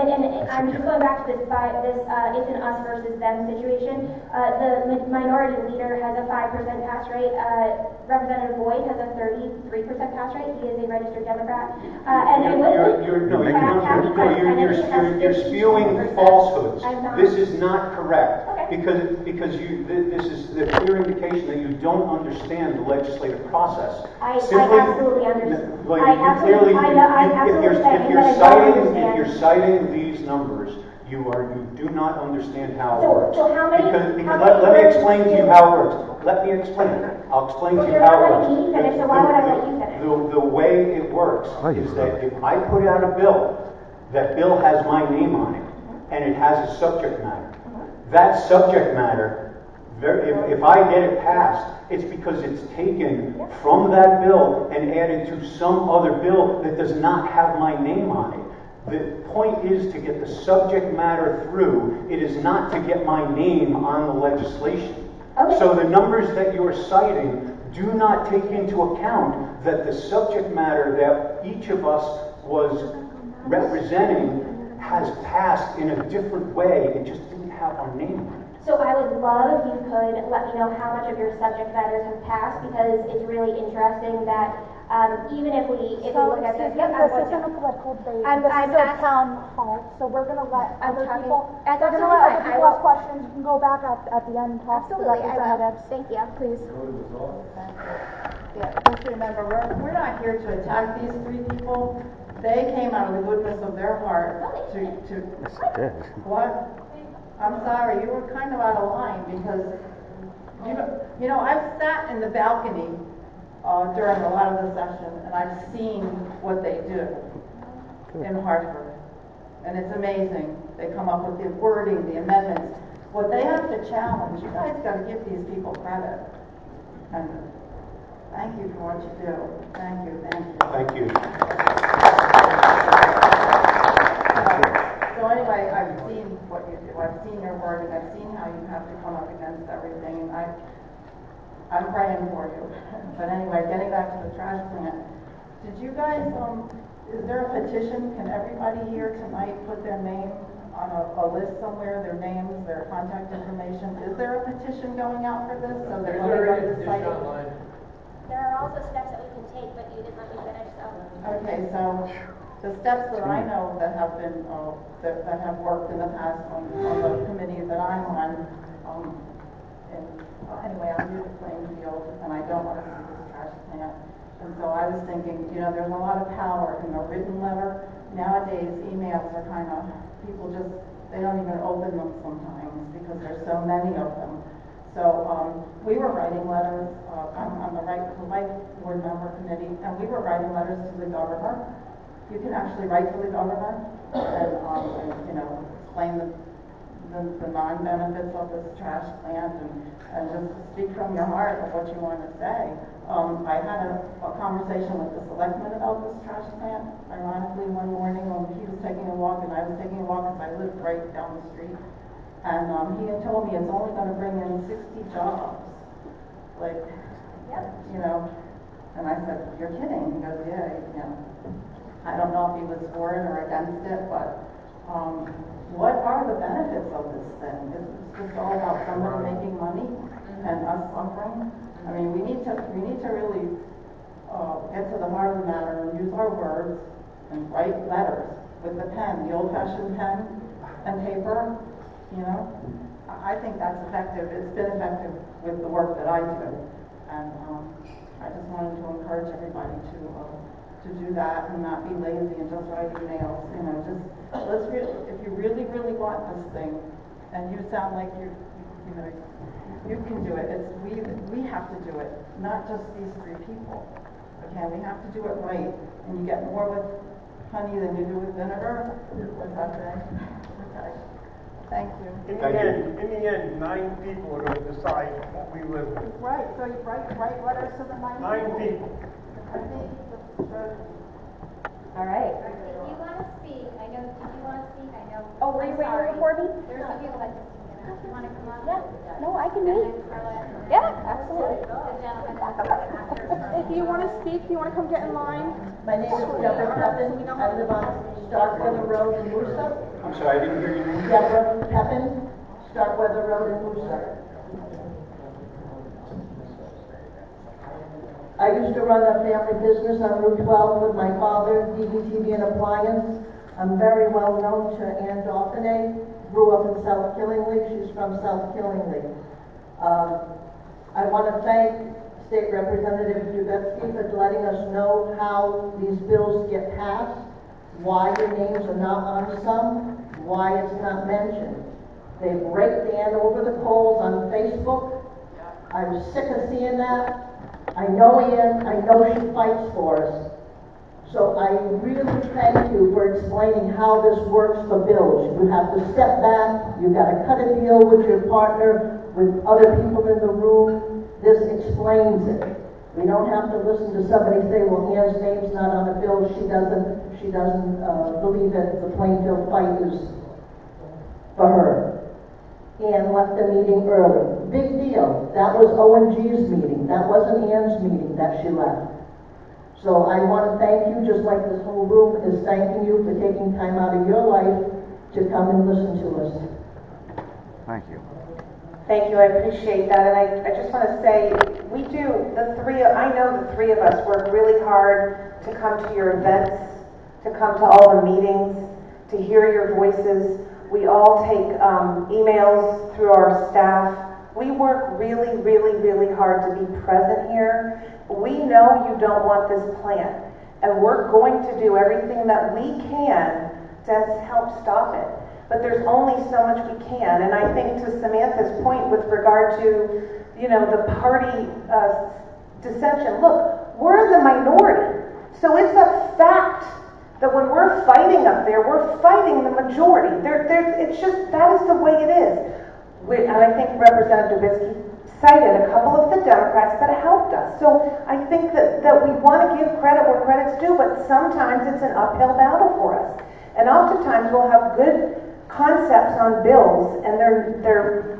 I'm just going back to this it's an us versus them situation. The minority leader has a 5% pass rate. Representative Boyd has a 33% pass rate. He is a registered Democrat. You're spewing falsehoods. This is not correct. Okay. Because this is the clear indication that you don't understand the legislative process. I absolutely understand. If you're citing these numbers, you do not understand how it works. So how many? Let me explain to you how it works. Let me explain it. I'll explain to you how it works. So why would I let you finish? The way it works is that if I put out a bill, that bill has my name on it, and it has a subject matter. That subject matter, if I get it passed, it's because it's taken from that bill and added to some other bill that does not have my name on it. The point is to get the subject matter through. It is not to get my name on the legislation. Okay. So the numbers that you're citing do not take into account that the subject matter that each of us was representing has passed in a different way. It just didn't have our name on it. So I would love if you could let me know how much of your subject matters have passed, because it's really interesting that even if we look at this, This isn't a political debate, this is a town hall, so we're gonna let other people, that's we're gonna absolutely let fine. other people ask questions, you can go back at the end and talk to the Absolutely, I will. representatives. Thank you. Please. Yeah, just remember, we're not here to attack these three people. They came out of the goodness of their heart to, Yes, it did. what? I'm sorry, you were kind of out of line because, you know, I've sat in the balcony during a lot of the session and I've seen what they do in Hartford. And it's amazing. They come up with the wording, the amendments. What they have to challenge, you guys got to give these people credit. And thank you for what you do. Thank you, thank you. Thank you. So anyway, I've seen what you do. I've seen your wording. I've seen how you have to come up against everything. And I'm praying for you. But anyway, getting back to the trash plant. Did you guys, is there a petition? Can everybody here tonight put their name on a list somewhere, their names, their contact information? Is there a petition going out for this? So that when we go to the site? There are also steps that we can take, but you didn't let me finish, so. Okay, so the steps that I know that have been, that have worked in the past on the committee that I'm on, and anyway, I'm new to Plainfield, and I don't want to see this trash plant. And so I was thinking, you know, there's a lot of power in a written letter. Nowadays, emails are kind of, people just, they don't even open them sometimes because there's so many of them. So we were writing letters, I'm on the Life Board Member Committee, and we were writing letters to the governor. You can actually write to the governor and you know, explain the non-benefits of this trash plant and just speak from your heart of what you want to say. I had a conversation with the selectman about this trash plant, ironically, one morning when he was taking a walk and I was taking a walk because I lived right down the street. And he had told me it's only going to bring in 60 jobs. Like, you know, and I said, you're kidding. He goes, yeah, you know. I don't know if he was for it or against it, but what are the benefits of this thing? Is this just all about somebody making money and us suffering? I mean, we need to really get to the heart of the matter and use our words and write letters with the pen, the old-fashioned pen and paper. You know, I think that's effective. It's been effective with the work that I do, and I just wanted to encourage everybody to do that and not be lazy and just write emails. You know, just if you really want this thing, and you sound like you know, you can do it. It's we have to do it, not just these three people. Okay, we have to do it right, and you get more with honey than you do with vinegar. What's that say? Okay. Thank you. In the end, 9 people are going to decide what we live with. Right, so you write letters to the 9 people. All right. If you want to speak, I know, did you want to speak? I know. Oh, were you waiting for me? There's some people that just, you want to come up? Yeah, no, I can And meet. then Carla, and then Yeah, absolutely. the gentleman after. If you want to speak, you want to come get in line? My name is Deborah Pepin. I live on Starkweather Road in Worcester. I'm sorry, I didn't hear your name. Deborah Pepin, Starkweather Road in Worcester. I used to run a family business on Route 12 with my father, DBTV and Appliance. I'm very well known to Ann Dauphinais. Grew up in South Killingly. She's from South Killingly. I want to thank State Representative Dubitsky for letting us know how these bills get passed, why your names are not on some, why it's not mentioned. They break Dan over the coals on Facebook. I'm sick of seeing that. I know Ann, I know she fights for us. So I really thank you for explaining how this works for bills. You have to step back, you got to cut a deal with your partner, with other people in the room. This explains it. We don't have to listen to somebody say, well, Ann's name's not on the bill, she doesn't believe that the Plainfield fight is for her. Ann left the meeting early. Big deal. That was O&G's meeting. That wasn't Ann's meeting that she left. So I want to thank you, just like this whole room is thanking you for taking time out of your life to come and listen to us. Thank you. Thank you, I appreciate that, and I just want to say, I know the three of us work really hard to come to your events, to come to all the meetings, to hear your voices. We all take emails through our staff. We work really, really, really hard to be present here. We know you don't want this plant, and we're going to do everything that we can to help stop it. But there's only so much we can, and I think to Samantha's point with regard to, the party dissension, look, we're the minority. So it's a fact that when we're fighting up there, we're fighting the majority. It's just, that is the way it is. And I think Representative Dubitsky cited a couple of the Democrats that helped us. So I think that we want to give credit where credit's due, but sometimes it's an uphill battle for us. And oftentimes we'll have good concepts on bills, and they're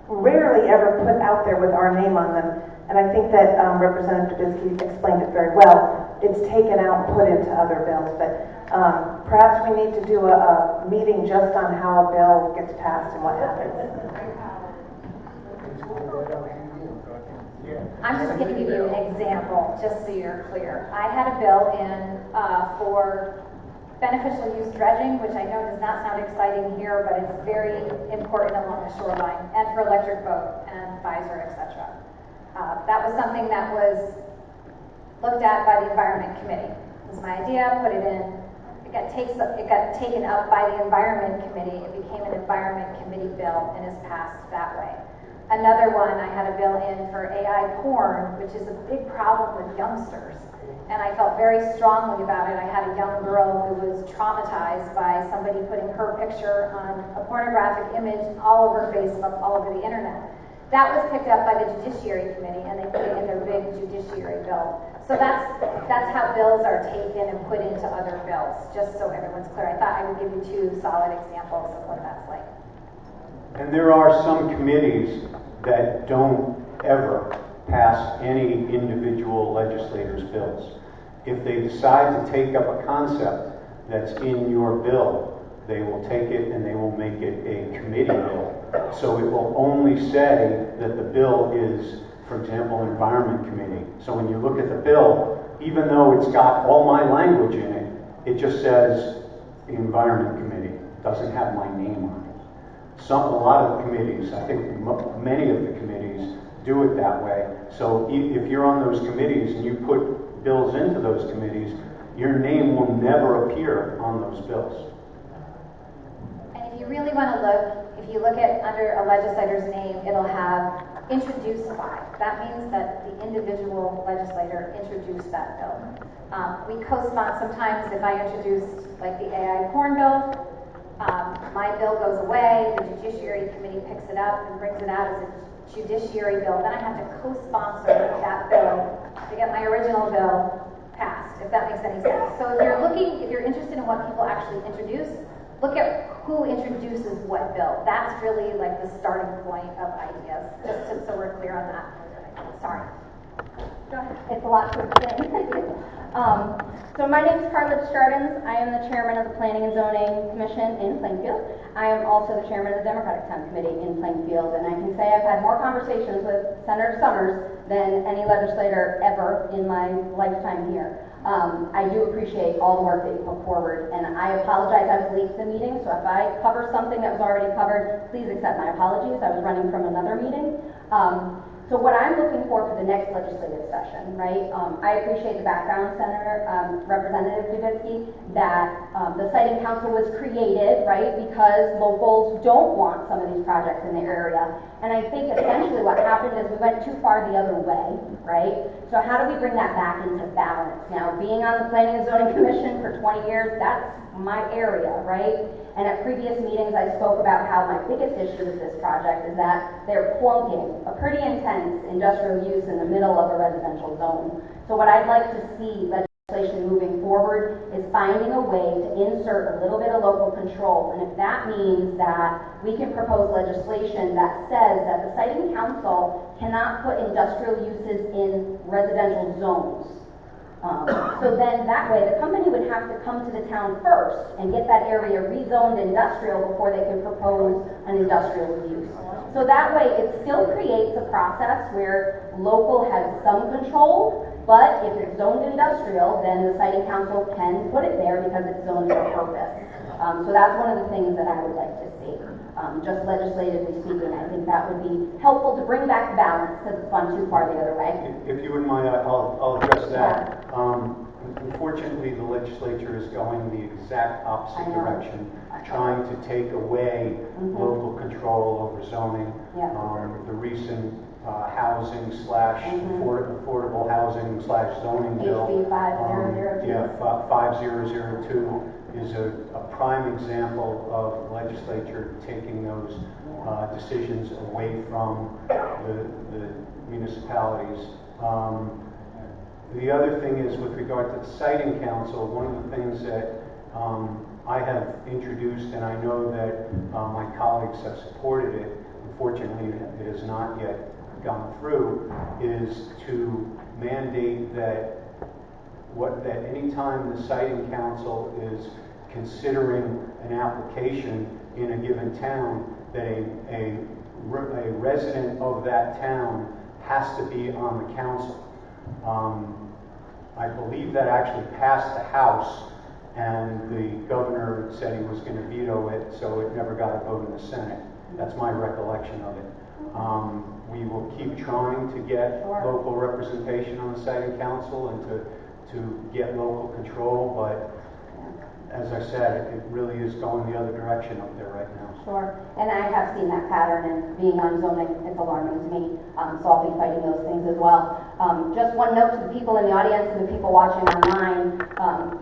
rarely ever put out there with our name on them. And I think that Representative Dubitsky explained it very well. It's taken out and put into other bills, but perhaps we need to do a meeting just on how a bill gets passed and what happens. I'm just going to give you an example, just so you're clear. I had a bill in for beneficial use dredging, which I know does not sound exciting here, but it's very important along the shoreline, and for electric boat and Pfizer, etc. That was something that was looked at by the Environment Committee. It was my idea, put it in. It got taken up by the Environment Committee. It became an Environment Committee bill and is passed that way. Another one, I had a bill in for AI porn, which is a big problem with youngsters. And I felt very strongly about it. I had a young girl who was traumatized by somebody putting her picture on a pornographic image all over Facebook, all over the internet. That was picked up by the Judiciary Committee, and they put it in their big judiciary bill. So that's how bills are taken and put into other bills, just so everyone's clear. I thought I would give you two solid examples of what that's like. And there are some committees that don't ever pass any individual legislator's bills. If they decide to take up a concept that's in your bill, they will take it and they will make it a committee bill. So it will only say that the bill is, for example, Environment Committee. So when you look at the bill, even though it's got all my language in it, it just says the Environment Committee. It doesn't have my name on it. A lot of committees, I think many of the committees do it that way. So if you're on those committees and you put bills into those committees, your name will never appear on those bills. And if you really want to look, if you look at under a legislator's name, it'll have introduced by. That means that the individual legislator introduced that bill. We co-sponsor sometimes. If I introduced like the AI porn bill, my bill goes away, the Judiciary Committee picks it up and brings it out as a judiciary bill. Then I have to co-sponsor that bill to get my original bill passed, if that makes any sense. So if you're interested in what people actually introduce, look at who introduces what bill. That's really like the starting point of ideas, just so we're clear on that. Sorry. Go ahead. It's a lot to explain. So my name is Carla Stardens. I am the chairman of the Planning and Zoning Commission in Plainfield. I am also the chairman of the Democratic Town Committee in Plainfield, and I can say I've had more conversations with Senator Summers than any legislator ever in my lifetime here. I do appreciate all the work that you put forward, and I apologize I was late to the meeting, so if I cover something that was already covered, please accept my apologies. I was running from another meeting. So what I'm looking for the next legislative session, right? I appreciate the background, Representative Dubitsky, that the siting council was created, right, because locals don't want some of these projects in their area. And I think essentially what happened is we went too far the other way, right? So how do we bring that back into balance? Now, being on the Planning and Zoning Commission for 20 years, that's my area, right? And at previous meetings, I spoke about how my biggest issue with this project is that they're plunking a pretty intense industrial use in the middle of a residential zone. So what I'd like to see legislation moving forward is finding a way to insert a little bit of local control. And if that means that we can propose legislation that says that the siting council cannot put industrial uses in residential zones. So then that way the company would have to come to the town first and get that area rezoned industrial before they can propose an industrial use. So that way it still creates a process where local has some control, but if it's zoned industrial, then the siting council can put it there because it's zoned for purpose. So that's one of the things that I would like to see. Just legislatively speaking, I think that would be helpful to bring back balance because it's gone too far the other way. If you wouldn't mind, I'll address that. Unfortunately, the legislature is going the exact opposite direction, trying to take away local control over zoning. The recent housing slash affordable housing slash zoning bill, HB 5002. 5002 is a prime example of legislature taking those decisions away from the municipalities. The other thing is with regard to the siting council, one of the things that I have introduced, and I know that my colleagues have supported it, unfortunately it has not yet gone through, is to mandate that any time the siting council is considering an application in a given town, that a resident of that town has to be on the council. I believe that actually passed the House, and the governor said he was going to veto it, so it never got a vote in the Senate. That's my recollection of it. We will keep trying to get local representation on the siting council and to get local control, but as I said, it really is going the other direction up there right now. Sure, and I have seen that pattern, and being on zoning, it's alarming to me, so I'll be fighting those things as well. Just one note to the people in the audience and the people watching online,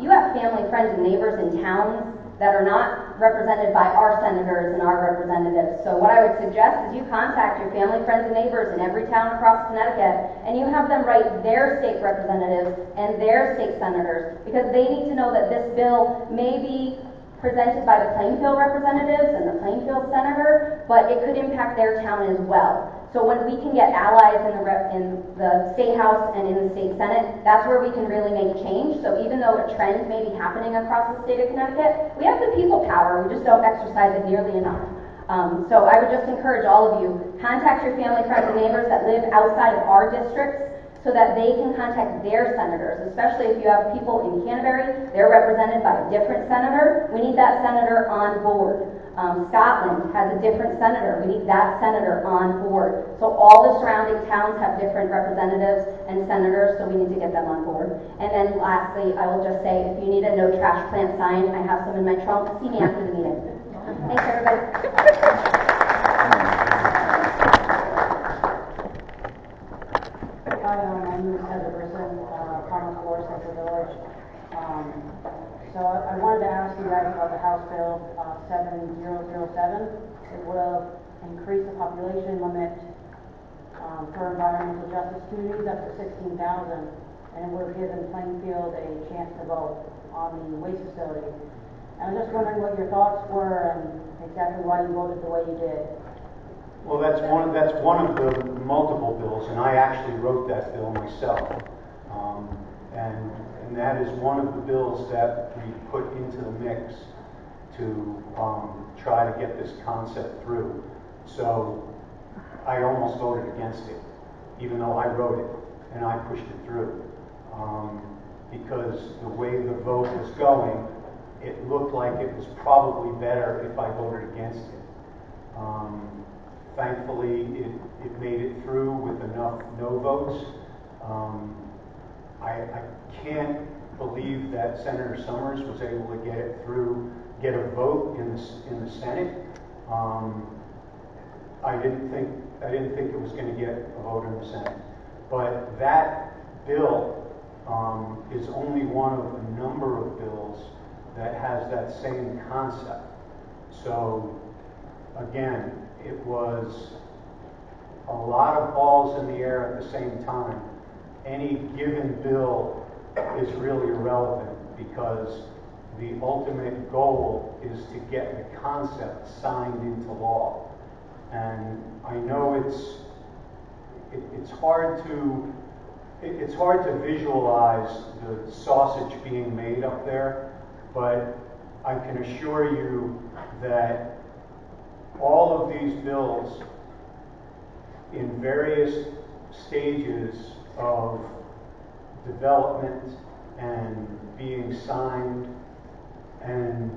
you have family, friends, and neighbors in towns that are not represented by our senators and our representatives. So what I would suggest is you contact your family, friends, and neighbors in every town across Connecticut, and you have them write their state representatives and their state senators, because they need to know that this bill may be presented by the Plainfield representatives and the Plainfield senator, but it could impact their town as well. So when we can get allies in the state house and in the state senate, that's where we can really make change. So even though a trend may be happening across the state of Connecticut, we have the people power, we just don't exercise it nearly enough. So I would just encourage all of you, contact your family, friends, and neighbors that live outside of our districts so that they can contact their senators, especially if you have people in Canterbury, they're represented by a different senator. We need that senator on board. Scotland has a different senator. We need that senator on board. So all the surrounding towns have different representatives and senators, so we need to get them on board. And then lastly, I will just say, if you need a no trash plant sign, I have some in my trunk. See me after the meeting. Thanks, everybody. My name is Heather Brisson, Common Floor, Central Village. So I wanted to ask you guys about the House Bill 7007. It will increase the population limit for environmental justice communities up to 16,000, and it would have given Plainfield a chance to vote on the waste facility. And I'm just wondering what your thoughts were and exactly why you voted the way you did. Well, that's one of the multiple bills, and I actually wrote that bill myself. And that is one of the bills that we put into the mix to try to get this concept through. So I almost voted against it, even though I wrote it and I pushed it through. Because the way the vote was going, it looked like it was probably better if I voted against it. Thankfully, it made it through with enough no votes. I can't believe that Senator Summers was able to get it through, get a vote in the Senate. I didn't think it was going to get a vote in the Senate. But that bill is only one of a number of bills that has that same concept. So again, it was a lot of balls in the air at the same time. Any given bill is really irrelevant because the ultimate goal is to get the concept signed into law. And I know it's hard to visualize the sausage being made up there, but I can assure you that all of these bills in various stages of development and being signed and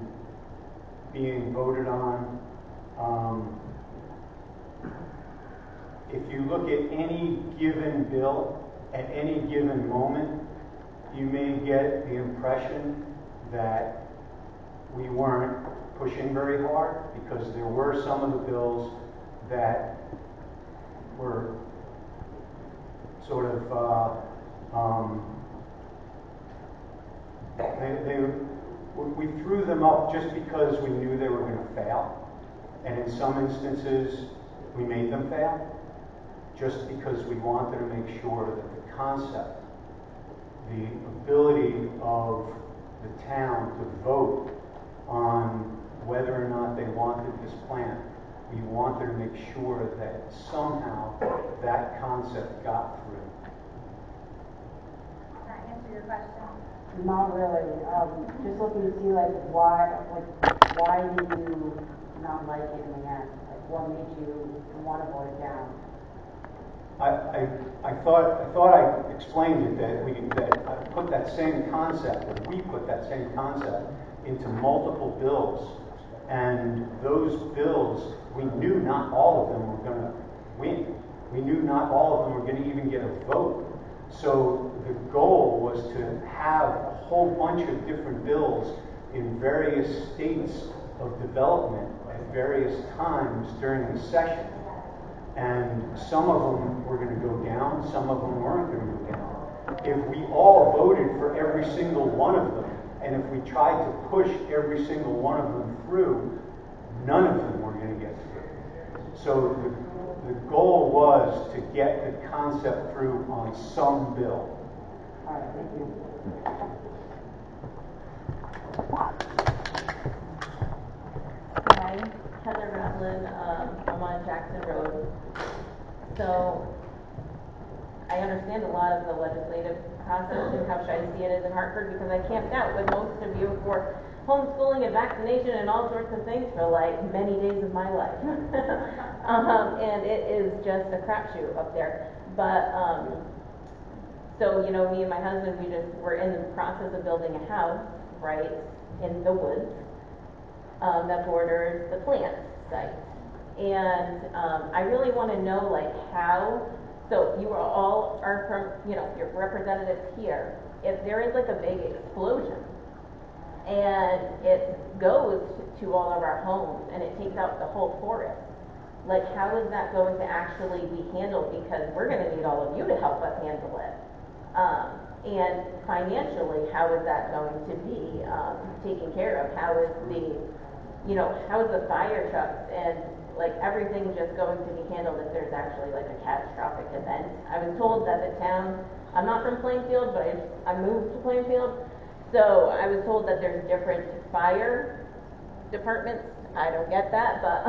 being voted on. If you look at any given bill at any given moment, you may get the impression that we weren't pushing very hard, because there were some of the bills that were sort of we threw them up just because we knew they were going to fail, and in some instances we made them fail just because we wanted to make sure that the concept, the ability of the town to vote on whether or not they wanted this plant, we wanted to make sure that somehow that concept got through. Does that answer your question? Not really. Just looking to see why did you not like it in the end? Like, what made you want to vote it down? I thought I explained it, that I put that same concept, or we put that same concept into multiple bills, and those bills, we knew not all of them were going to win. We knew not all of them were going to even get a vote. So the goal was to have a whole bunch of different bills in various states of development at various times during the session. And some of them were going to go down, some of them weren't going to go down. If we all voted for every single one of them, and if we tried to push every single one of them through, none of them were going to get through. So the goal was to get the concept through on some bill. All right, thank you. Hi, Heather Revlin. I'm on Jackson Road. So I understand a lot of the legislative process and how shiesty it is in Hartford, because I camped out with most of you for homeschooling and vaccination and all sorts of things for many days of my life. And it is just a crapshoot up there. But so me and my husband, we're in the process of building a house right in the woods that borders the plant site. And I really want to know how. So you all are from, your representatives here. If there is a big explosion and it goes to all of our homes and it takes out the whole forest, how is that going to actually be handled? Because we're going to need all of you to help us handle it. And financially, how is that going to be taken care of? How is how is the fire trucks and everything just going to be handled if there's actually a catastrophic event? I was told that the town, I'm not from Plainfield, but I moved to Plainfield, so I was told that there's different fire departments. I don't get that, but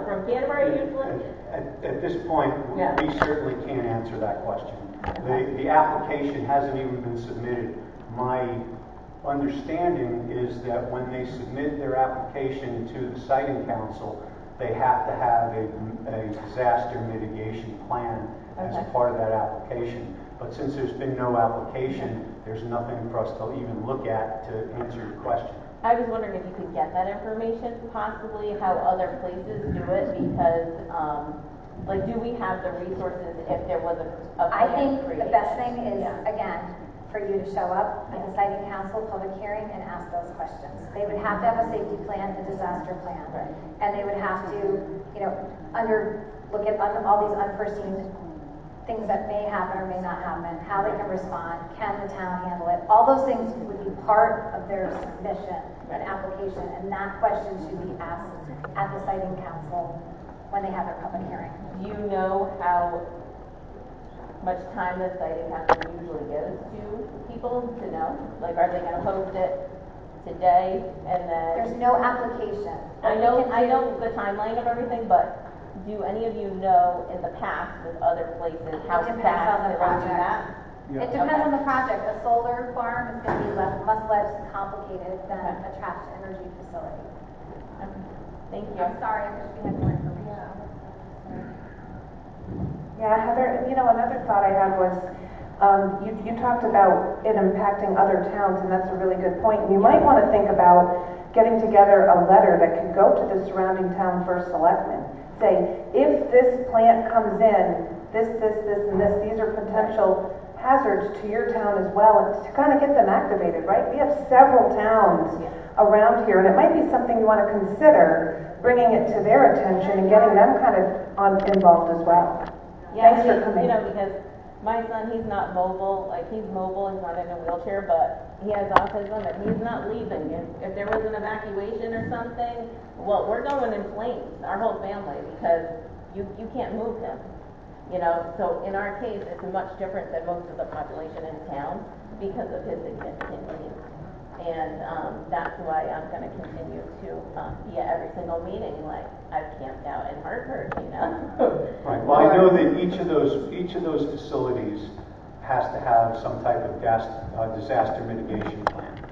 from Canterbury usually. At this point, Yeah. We certainly can't answer that question. The application hasn't even been submitted. My understanding is that when they submit their application to the siting council, they have to have a disaster mitigation plan as a part of that application. But since there's been no application, there's nothing for us to even look at to answer your question. I was wondering if you could get that information, possibly how other places do it, because do we have the resources if there was a I plan think created? the best thing is, again, for you to show up at the siting council public hearing and ask those questions. They would have to have a safety plan, a disaster plan, and they would have to, look at all these unforeseen things that may happen or may not happen, how they can respond, can the town handle it? All those things would be part of their submission, an application, and that question should be asked at the siting council when they have their public hearing. Do you know how much time the siting council usually gives to people to know? Like, are they gonna post it today and then? There's no application. I know the timeline of everything, but do any of you know in the past with other places how It depends fast on the they want to do project. that? It depends on the project. A solar farm is going to be much less complicated than a trash energy facility. Thank you. I'm sorry, I wish we had more information. Yeah, Heather, another thought I had was, you talked about it impacting other towns, and that's a really good point. You might want to think about getting together a letter that could go to the surrounding town first selectmen. Say, if this plant comes in, this, and this, these are potential hazards to your town as well, and to kind of get them activated, right? We have several towns around here, and it might be something you want to consider bringing it to their attention and getting them kind of involved as well. Yeah, Thanks for coming. Because my son, he's not mobile, he's mobile, he's not in a wheelchair, but he has autism and he's not leaving. If there was an evacuation or something, well, we're going in flames, our whole family, because you can't move him. So in our case, it's much different than most of the population in town because of his significant needs. And that's why I'm going to continue to be at every single meeting, like I've camped out in Hartford, Right. Well, I know that each of those facilities has to have some type of disaster mitigation plan.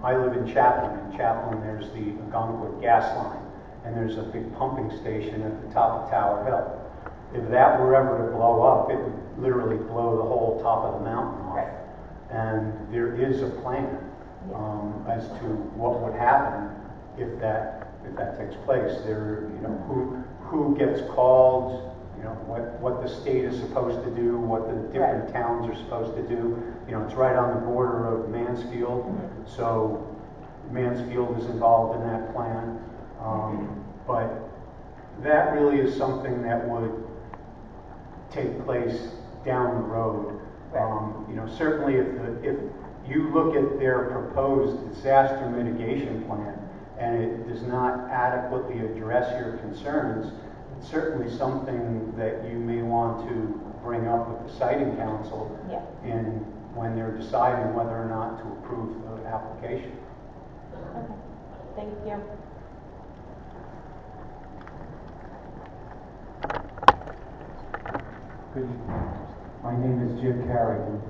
I live in Chaplin. In Chaplin, there's the Algonquin gas line, and there's a big pumping station at the top of Tower Hill. If that were ever to blow up, it would literally blow the whole top of the mountain off. Right. And there is a plan as to what would happen if that takes place. There, who gets called, what the state is supposed to do, what the different towns are supposed to do. It's right on the border of Mansfield, so Mansfield is involved in that plan. But that really is something that would take place down the road. Certainly if you look at their proposed disaster mitigation plan and it does not adequately address your concerns, it's certainly something that you may want to bring up with the siting council when they're deciding whether or not to approve the application. Okay, thank you. Good evening. My name is Jim Carrigan.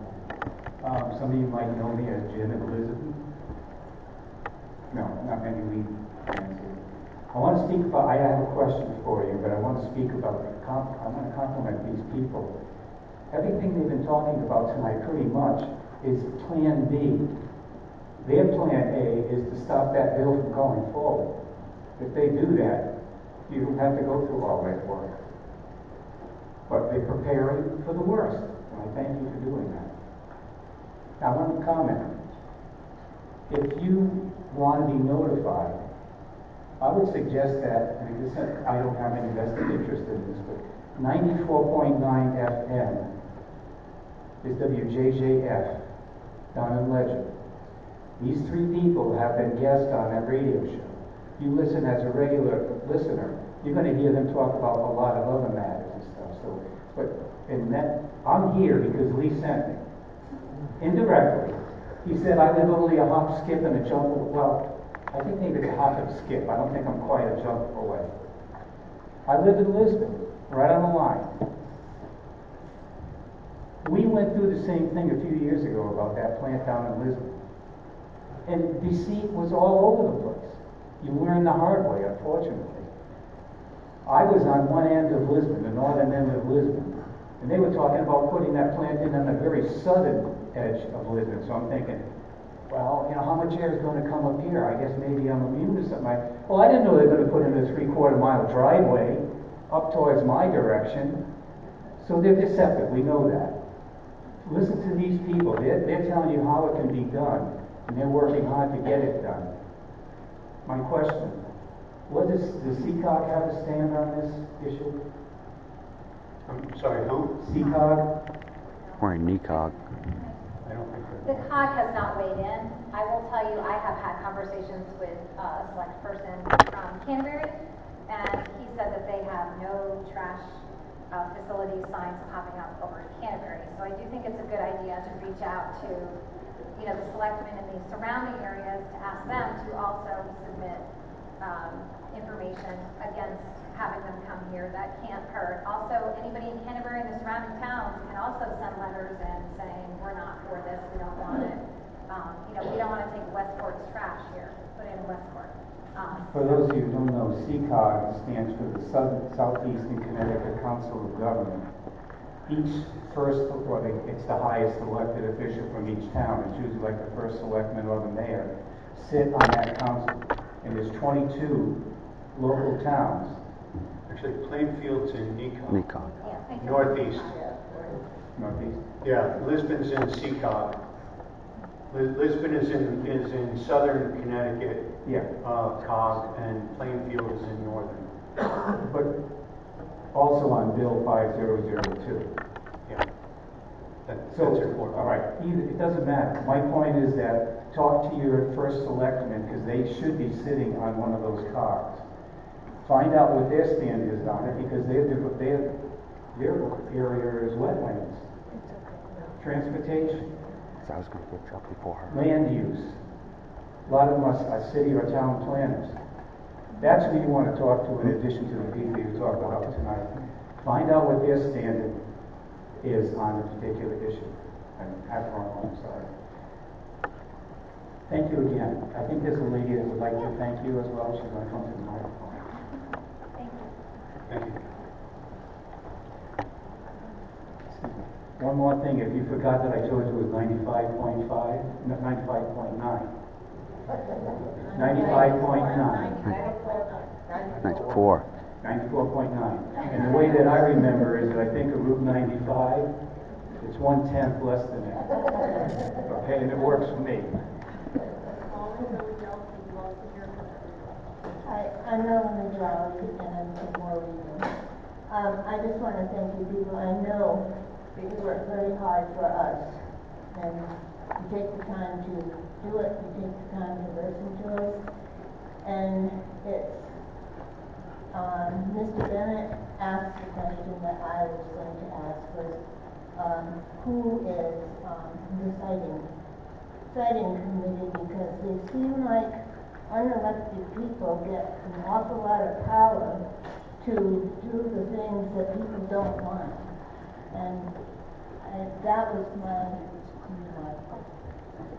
Some of you might know me as Jim and Elizabeth. No, not many lead fans here. I have a question for you, but I want to speak about, I want to compliment these people. Everything they've been talking about tonight pretty much is Plan B. Their Plan A is to stop that bill from going forward. If they do that, you don't have to go through all that work. But they're preparing for the worst, and I thank you for doing that. Now, I want to comment. If you want to be notified, I would suggest that, and I don't have any vested interest in this, but 94.9 FM is WJJF down in Ledger. These three people have been guests on that radio show. If you listen as a regular listener, you're going to hear them talk about a lot of other matters and stuff. I'm here because Lee sent me. Indirectly, he said I live only a hop, skip, and a jump. Well, I think maybe it's a hop and a skip. I don't think I'm quite a jump away. I live in Lisbon, right on the line. We went through the same thing a few years ago about that plant down in Lisbon. And deceit was all over the place. You learn the hard way, unfortunately. I was on one end of Lisbon, the northern end of Lisbon, and they were talking about putting that plant in on the very southern edge of Lisbon. So I'm thinking, well, how much air is going to come up here? I guess maybe I'm immune to something. I didn't know they were going to put in a 3/4 mile driveway up towards my direction. So they're deceptive, we know that. Listen to these people. They're telling you how it can be done, and they're working hard to get it done. My question, does CCOG have a stand on this issue? I'm sorry, who? CCOG? Or NECOG. I don't think The COG has not weighed in. I will tell you, I have had conversations with a select person from Canterbury, and he said that they have no trash facility signs popping up over in Canterbury. So I do think it's a good idea to reach out to, you know, the selectmen in the surrounding areas to ask them to also submit information against having them come here. That can't hurt. Also, anybody in Canterbury and the surrounding towns can also send letters in saying, we're not for this, we don't want it. You know, we don't want to take Westport's trash here, put it in Westport. For those of you who don't know, CCOG stands for the Southeastern Connecticut Council of Government. Each it's the highest elected official from each town. It's usually like the first selectman or the mayor sit on that council. And there's 22 local towns. Actually, Plainfield's in Necog. Yeah, Northeast. Northeast? Yeah, Lisbon's in Seacog. Lisbon is in southern Connecticut, Yeah. Cog, and Plainfield is in northern. But also on Bill 5002. Yeah. That's important. All right, it doesn't matter. My point is that talk to your first selectmen, because they should be sitting on one of those cards. Find out what their stand is on it, because their area is wetlands. Transportation. So I was going to get up before her. Land use. A lot of them are city or town planners. That's who you want to talk to in addition to the people you talked about tonight. Find out what their standard is on a particular issue. I'm sorry. Thank you again. I think there's a lady that would like to thank you as well. She's going to come to the microphone. Thank you. Thank you. One more thing, if you forgot that I told you it was 95.5, no, 95.9. 95.9. 94. 94.9. And the way that I remember is that I think of Route 95, it's 1/10 less than that. Okay, and it works for me. I'm Ellen Majali, and I'm from Warwick. I just want to thank you people. I know that you work very hard for us, and you take the time to do it, you take the time to listen to us, and it's, Mr. Bennett asked the question that I was going to ask was, who is the siting committee, because they seem like unelected people get an awful lot of power to do the things that people don't want. And that was my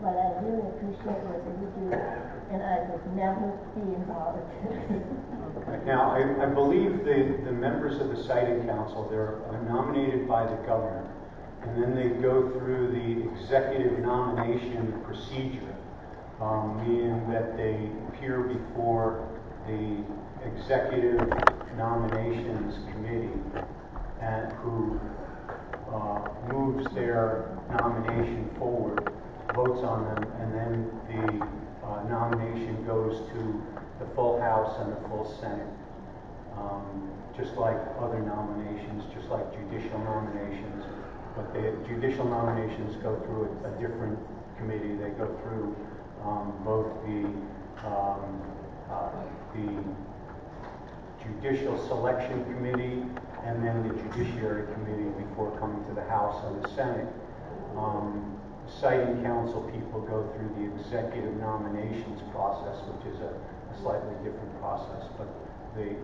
but I really appreciate what you do, and I would never be in politics. Now, I believe the members of the siting council, they're nominated by the governor, and then they go through the executive nomination procedure, meaning that they appear before the executive nominations committee, and who moves their nomination forward, votes on them, and then the nomination goes to the full House and the full Senate. Just like other nominations, just like judicial nominations, but the judicial nominations go through a different committee. They go through both the Judicial Selection Committee and then the Judiciary Committee before coming to the House and the Senate. Citing council people go through the executive nominations process, which is a slightly different process, but they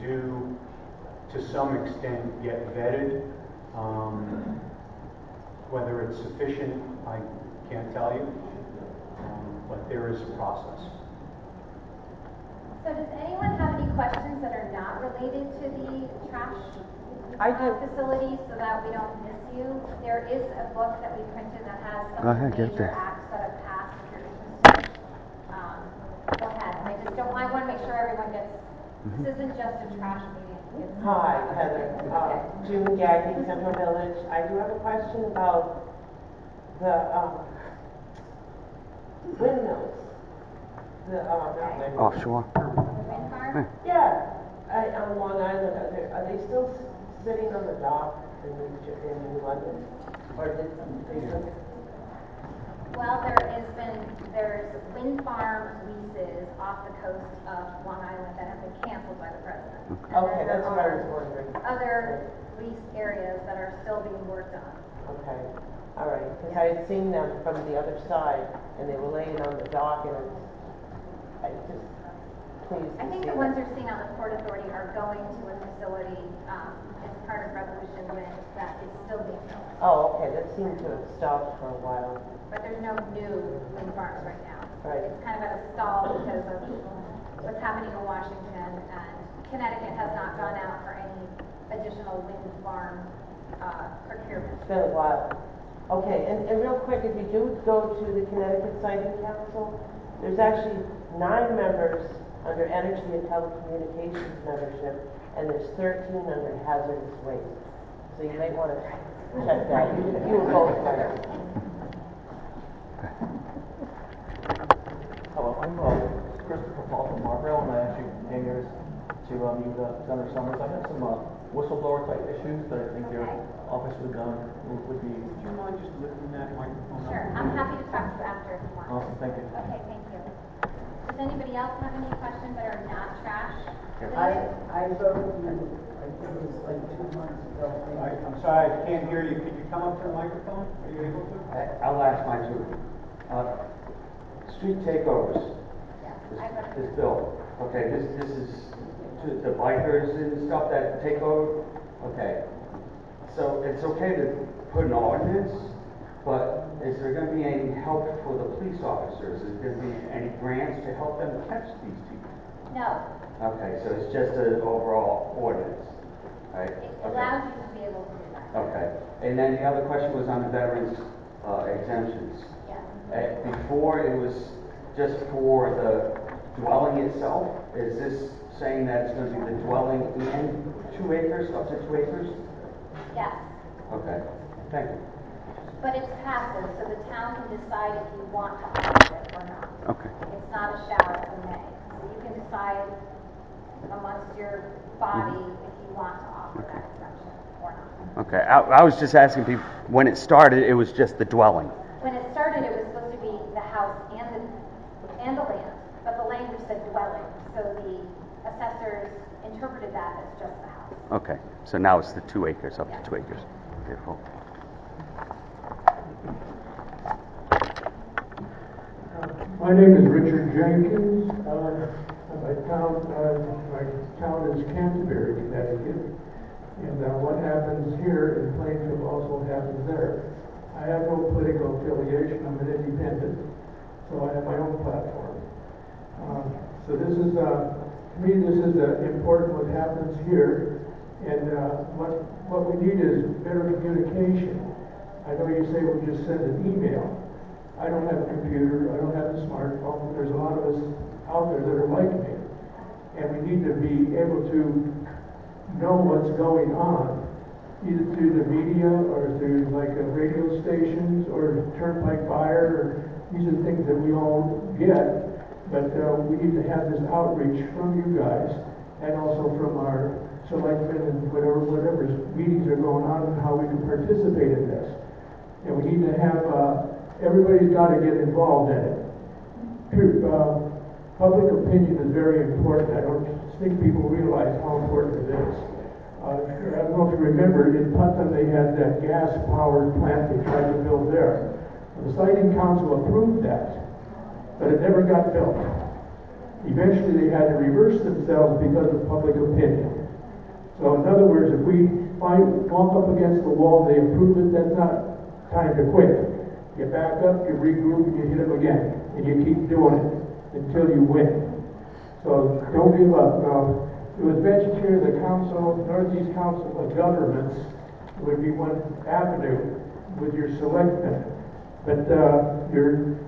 do to some extent get vetted. Whether it's sufficient, I can't tell you, but there is a process. So does anyone have any questions that are not related to the trash facility, so that we don't miss you? There is a book that we printed that has some of the major acts that have passed, if you're interested. Go ahead. I want to make sure everyone gets, this isn't just a trash meeting. Hi, Heather. June Gaggy, Central Village. I do have a question about the windmills. Offshore? Wind farm? Yeah, on Long Island. Are they still sitting on the dock in London? Or did they? Well, there has been wind farm leases off the coast of Long Island that have been canceled by the president. And Okay, then that's there what I are was wondering. other leased areas that are still being worked on. Okay, all right, because I had seen them from the other side, and they were laying on the dock, and I just pleased to I think see the ones that. you're seeing on the Port Authority are going to a facility, it's part of Revolution Wind that is still being built. Oh, okay, that seemed to have stopped for a while. But there's no new wind farms right now. Right. It's kind of at a stall because of what's happening in Washington, and Connecticut has not gone out for any additional wind farm procurement. It's been a while. Okay, and real quick, if you do go to the Connecticut Siting Council, there's actually 9 members under Energy and Telecommunications membership, and there's 13 under hazardous waste. So you might want to check that. You were both right. Hello, I'm Christopher Paul from Marlboro, and I actually came here to meet Senator Summers. I have some whistleblower type issues that I think your office would be. Would you mind just lifting that microphone up? Sure, I'm happy to talk to you after if you want. Awesome, thank you. Okay, thank you. Does anybody else have any questions that are not trash? I voted you, I think it was like 2 months ago. I'm sorry, I can't hear you. Could you come up to the microphone? Are you able to? I'll ask mine too. Street takeovers. This bill. Okay, this is to the bikers and stuff that take over. Okay. So it's okay to put an ordinance, but is there going to be any help for the police officers? Is there going to be any grants to help them catch these people? No. Okay, so it's just an overall ordinance, right? It allows you to be able to do that. Okay. And then the other question was on the veterans exemptions. Yeah. Before it was just for the dwelling itself. Is this saying that it's going to be the dwelling and 2 acres, up to 2 acres? Yes. Okay. Thank you. But it's passive, so the town can decide if you want to offer it or not. Okay. It's not a shall, it's a may. So you can decide amongst your body if you want to offer that exemption or not. Okay. I was just asking people, when it started, it was just the dwelling. When it started, it was supposed to be the house and the land, but the language said dwelling, so the assessors interpreted that as just the house. Okay. So now it's the 2 acres, up to 2 acres. Beautiful. My name is Richard Jenkins. My town is Canterbury, Connecticut. And what happens here in Plainfield also happens there. I have no political affiliation. I'm an independent, so I have my own platform. So this is, to me, this is important what happens here. And what we need is better communication. I know you say we'll just send an email. I don't have a computer, I don't have a smartphone. There's a lot of us out there that are like me. And we need to be able to know what's going on, either through the media or through like radio stations or Turnpike Fire. Or these are things that we all get. But we need to have this outreach from you guys and also from our selectmen and whatever meetings are going on and how we can participate in this. And we need to have, everybody's got to get involved in it. Public opinion is very important. I don't think people realize how important it is. I don't know if you remember, in Putnam they had that gas-powered plant they tried to build there. The Siting Council approved that, but it never got built. Eventually they had to reverse themselves because of public opinion. So in other words, if we bump up against the wall, they approve it, that's not time to quit. You back up, you regroup, and you hit them again. And you keep doing it until you win. So don't give up. Now, it was mentioned here the Northeast Council of Governments would be one avenue with your selectmen. But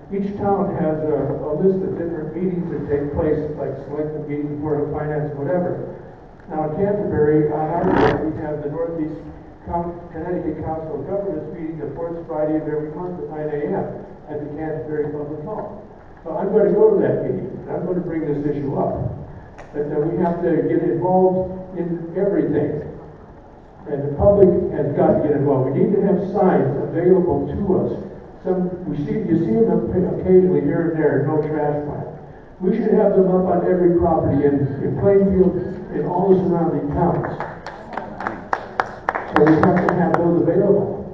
each town has a list of different meetings that take place, like selectmen meetings, Board of Finance, whatever. Now in Canterbury, on our board, we have the Northeast Connecticut Council of Governments meeting the 4th Friday of every month at 9 a.m. at the Canterbury Public Hall. So I'm going to go to that meeting, and I'm going to bring this issue up. That we have to get involved in everything. And the public has got to get involved. We need to have signs available to us You see them occasionally here and there, no trash plant. We should have them up on every property in Plainfield, in all the surrounding towns. So we have to have those available.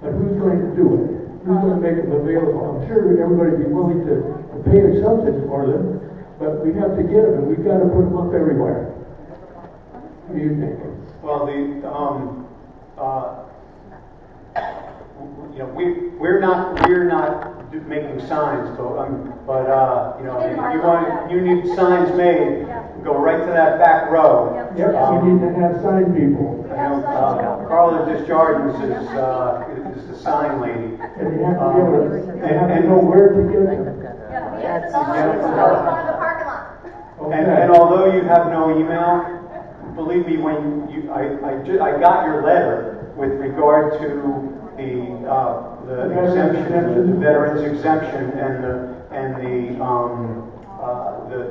But who's going to do it? Who's going to make them available? I'm sure everybody would be willing to pay something for them, but we have to get them, and we've got to put them up everywhere. What do you think? Well, we're not making signs, but if you need signs made, go right to that back row. Yep, we need to have sign people. Carla Desjardins is the sign lady. And you have to and know where to get them. And although you have no email, believe me, I got your letter with regard to the exemption, the veterans exemption, and the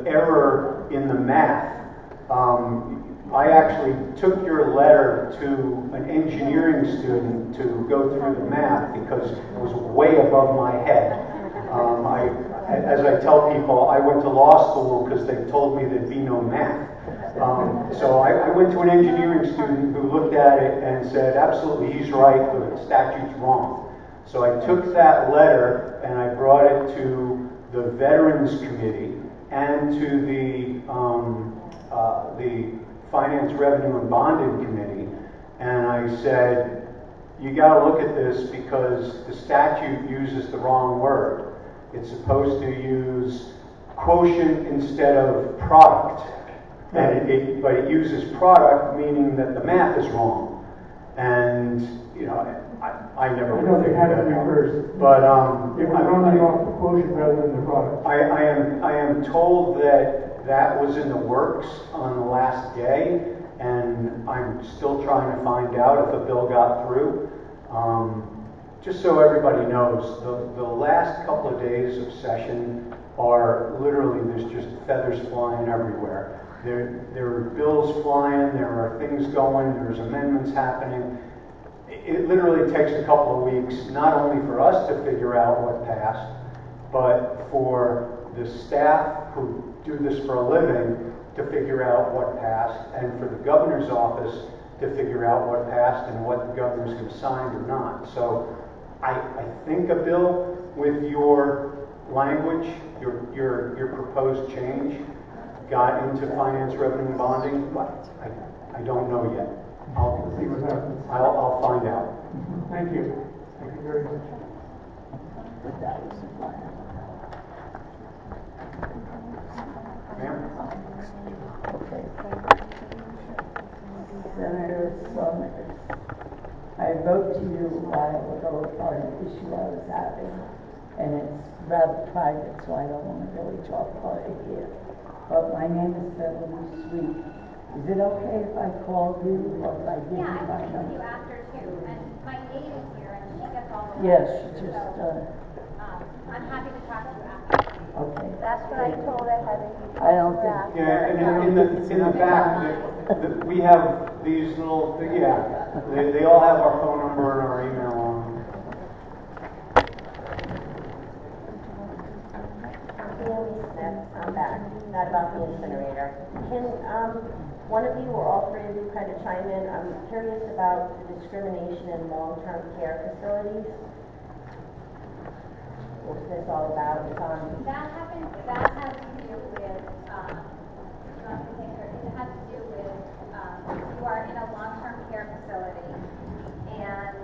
error in the math. I actually took your letter to an engineering student to go through the math because it was way above my head. As I tell people, I went to law school because they told me there'd be no math. So I went to an engineering student who looked at it and said, absolutely, he's right, the statute's wrong. So I took that letter and I brought it to the Veterans Committee and to the Finance, Revenue, and Bonding Committee, and I said, you got to look at this because the statute uses the wrong word. It's supposed to use quotient instead of product. And but it uses product, meaning that the math is wrong. And, I never would figure that out. But If we're running off the quotient rather than the product. I am told that was in the works on the last day, and I'm still trying to find out if a bill got through. Just so everybody knows, the last couple of days of session are literally, there's just feathers flying everywhere. There are bills flying, there are things going, there's amendments happening. It literally takes a couple of weeks, not only for us to figure out what passed, but for the staff who do this for a living to figure out what passed, and for the governor's office to figure out what passed and what the governor's going to sign or not. So I think a bill with your language, your proposed change, got into finance, revenue, and bonding, but I don't know yet. I'll find out. Thank you. Thank you very much. Ma'am? Senator Summers, I wrote to you a while ago about an issue I was having, and it's rather private, so I don't want to really talk about it here. But my name is Beverly Sweet. Is it okay if I call you or if I give you my number? Yeah, I can call you after too. And my aide is here and she gets all the Yes, letters, she just, I'm happy to talk to you after. okay. That's what I told her, Heather. I don't think. Yeah, and in the back, we have these little, they all have our phone number and our email on them. I'm back, not about the incinerator. Can one of you or all three of you kind of chime in? I'm curious about the discrimination in long-term care facilities. What's this all about? That has to do with, it has to do with, you are in a long-term care facility and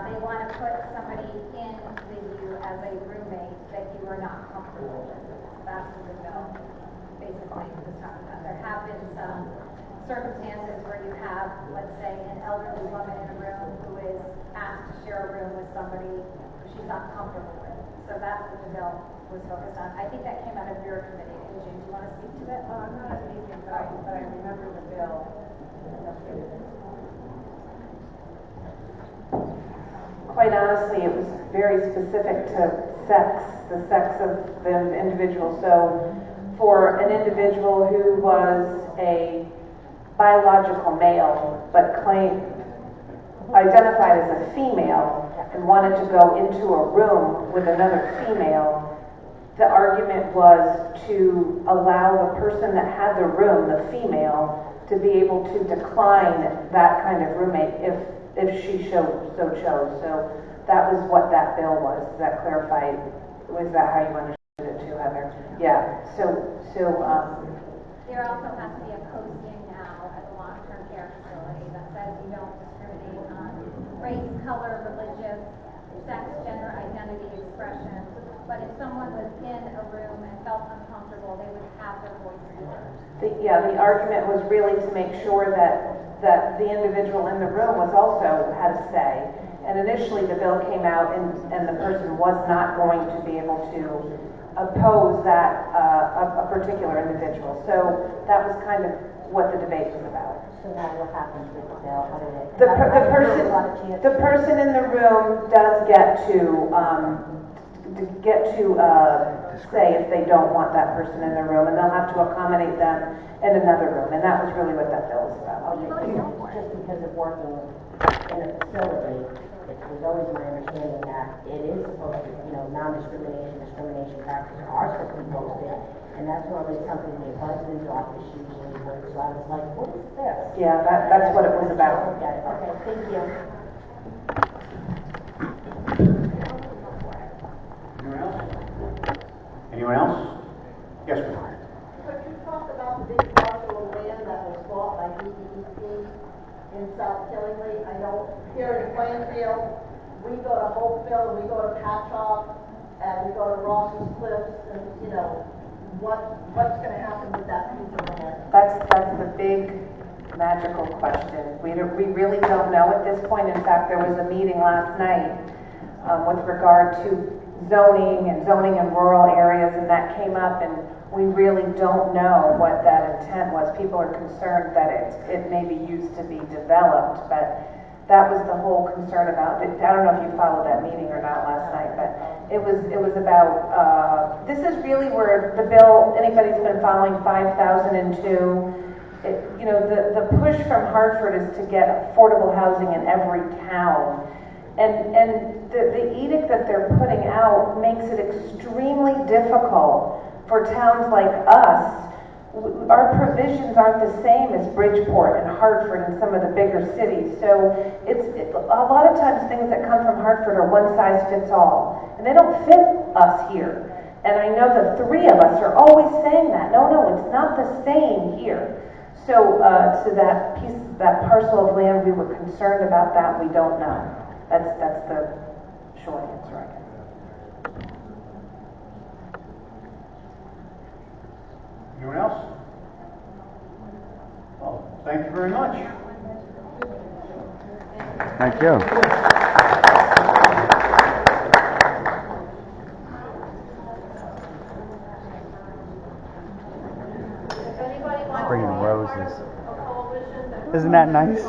they want to put somebody in with you as a roommate that you are not comfortable with. That's what the bill basically is talking about. There have been some circumstances where you have, let's say, an elderly woman in a room who is asked to share a room with somebody who she's not comfortable with. So that's what the bill was focused on. I think that came out of your committee. Do you want to speak to it? Well, I'm not an agent, but I remember the bill. Quite honestly, it was very specific to the sex of the individual. So for an individual who was a biological male but claimed identified as a female and wanted to go into a room with another female, the argument was to allow the person that had the room, the female, to be able to decline that kind of roommate if she so chose. So that was what that bill was. Does that clarify? Was that how you understood it too, Heather? Yeah. There also has to be a posting now at the long-term care facility that says you don't discriminate on race, color, religious, sex, gender, identity, expression. But if someone was in a room and felt uncomfortable, they would have their voice heard. The argument was really to make sure that the individual in the room was also had a say. And initially the bill came out and the person was not going to be able to oppose that a particular individual. So that was kind of what the debate was about. So now what happens with the bill? How did it? The person in the room does get to say if they don't want that person in the room, and they'll have to accommodate them in another room. And that was really what that bill was about. Just because of working in a facility, it was always my understanding that it is supposed to, non-discrimination, discrimination practices are supposed to be posted, and that's normally something the president's office usually would. So I was like, what is this? Yeah, that's what it was about. Okay, thank you. Anyone else? Yes, ma'am. Could you talk about the big parcel of land that was bought by Dubitsky in South Killingly? I know here in Plainfield, we go to Hopeville, and we go to Patchogue, and we go to Ross's Cliffs, and what's going to happen with that piece of land? That's the big magical question. We really don't know at this point. In fact, there was a meeting last night with regard to zoning in rural areas, and that came up, and we really don't know what that intent was. People are concerned that it may be used to be developed, but that was the whole concern about it. I don't know if you followed that meeting or not last night, but it was about this is really where the bill, anybody's been following 5002. The push from Hartford is to get affordable housing in every town. And the edict that they're putting out makes it extremely difficult for towns like us. Our provisions aren't the same as Bridgeport and Hartford and some of the bigger cities. So a lot of times things that come from Hartford are one size fits all. And they don't fit us here. And I know the three of us are always saying that. No, it's not the same here. So to that parcel of land, we were concerned about that. We don't know. That's the short answer, I guess. Anyone else? Well, thank you very much. Thank you. Bringing roses. Isn't that nice?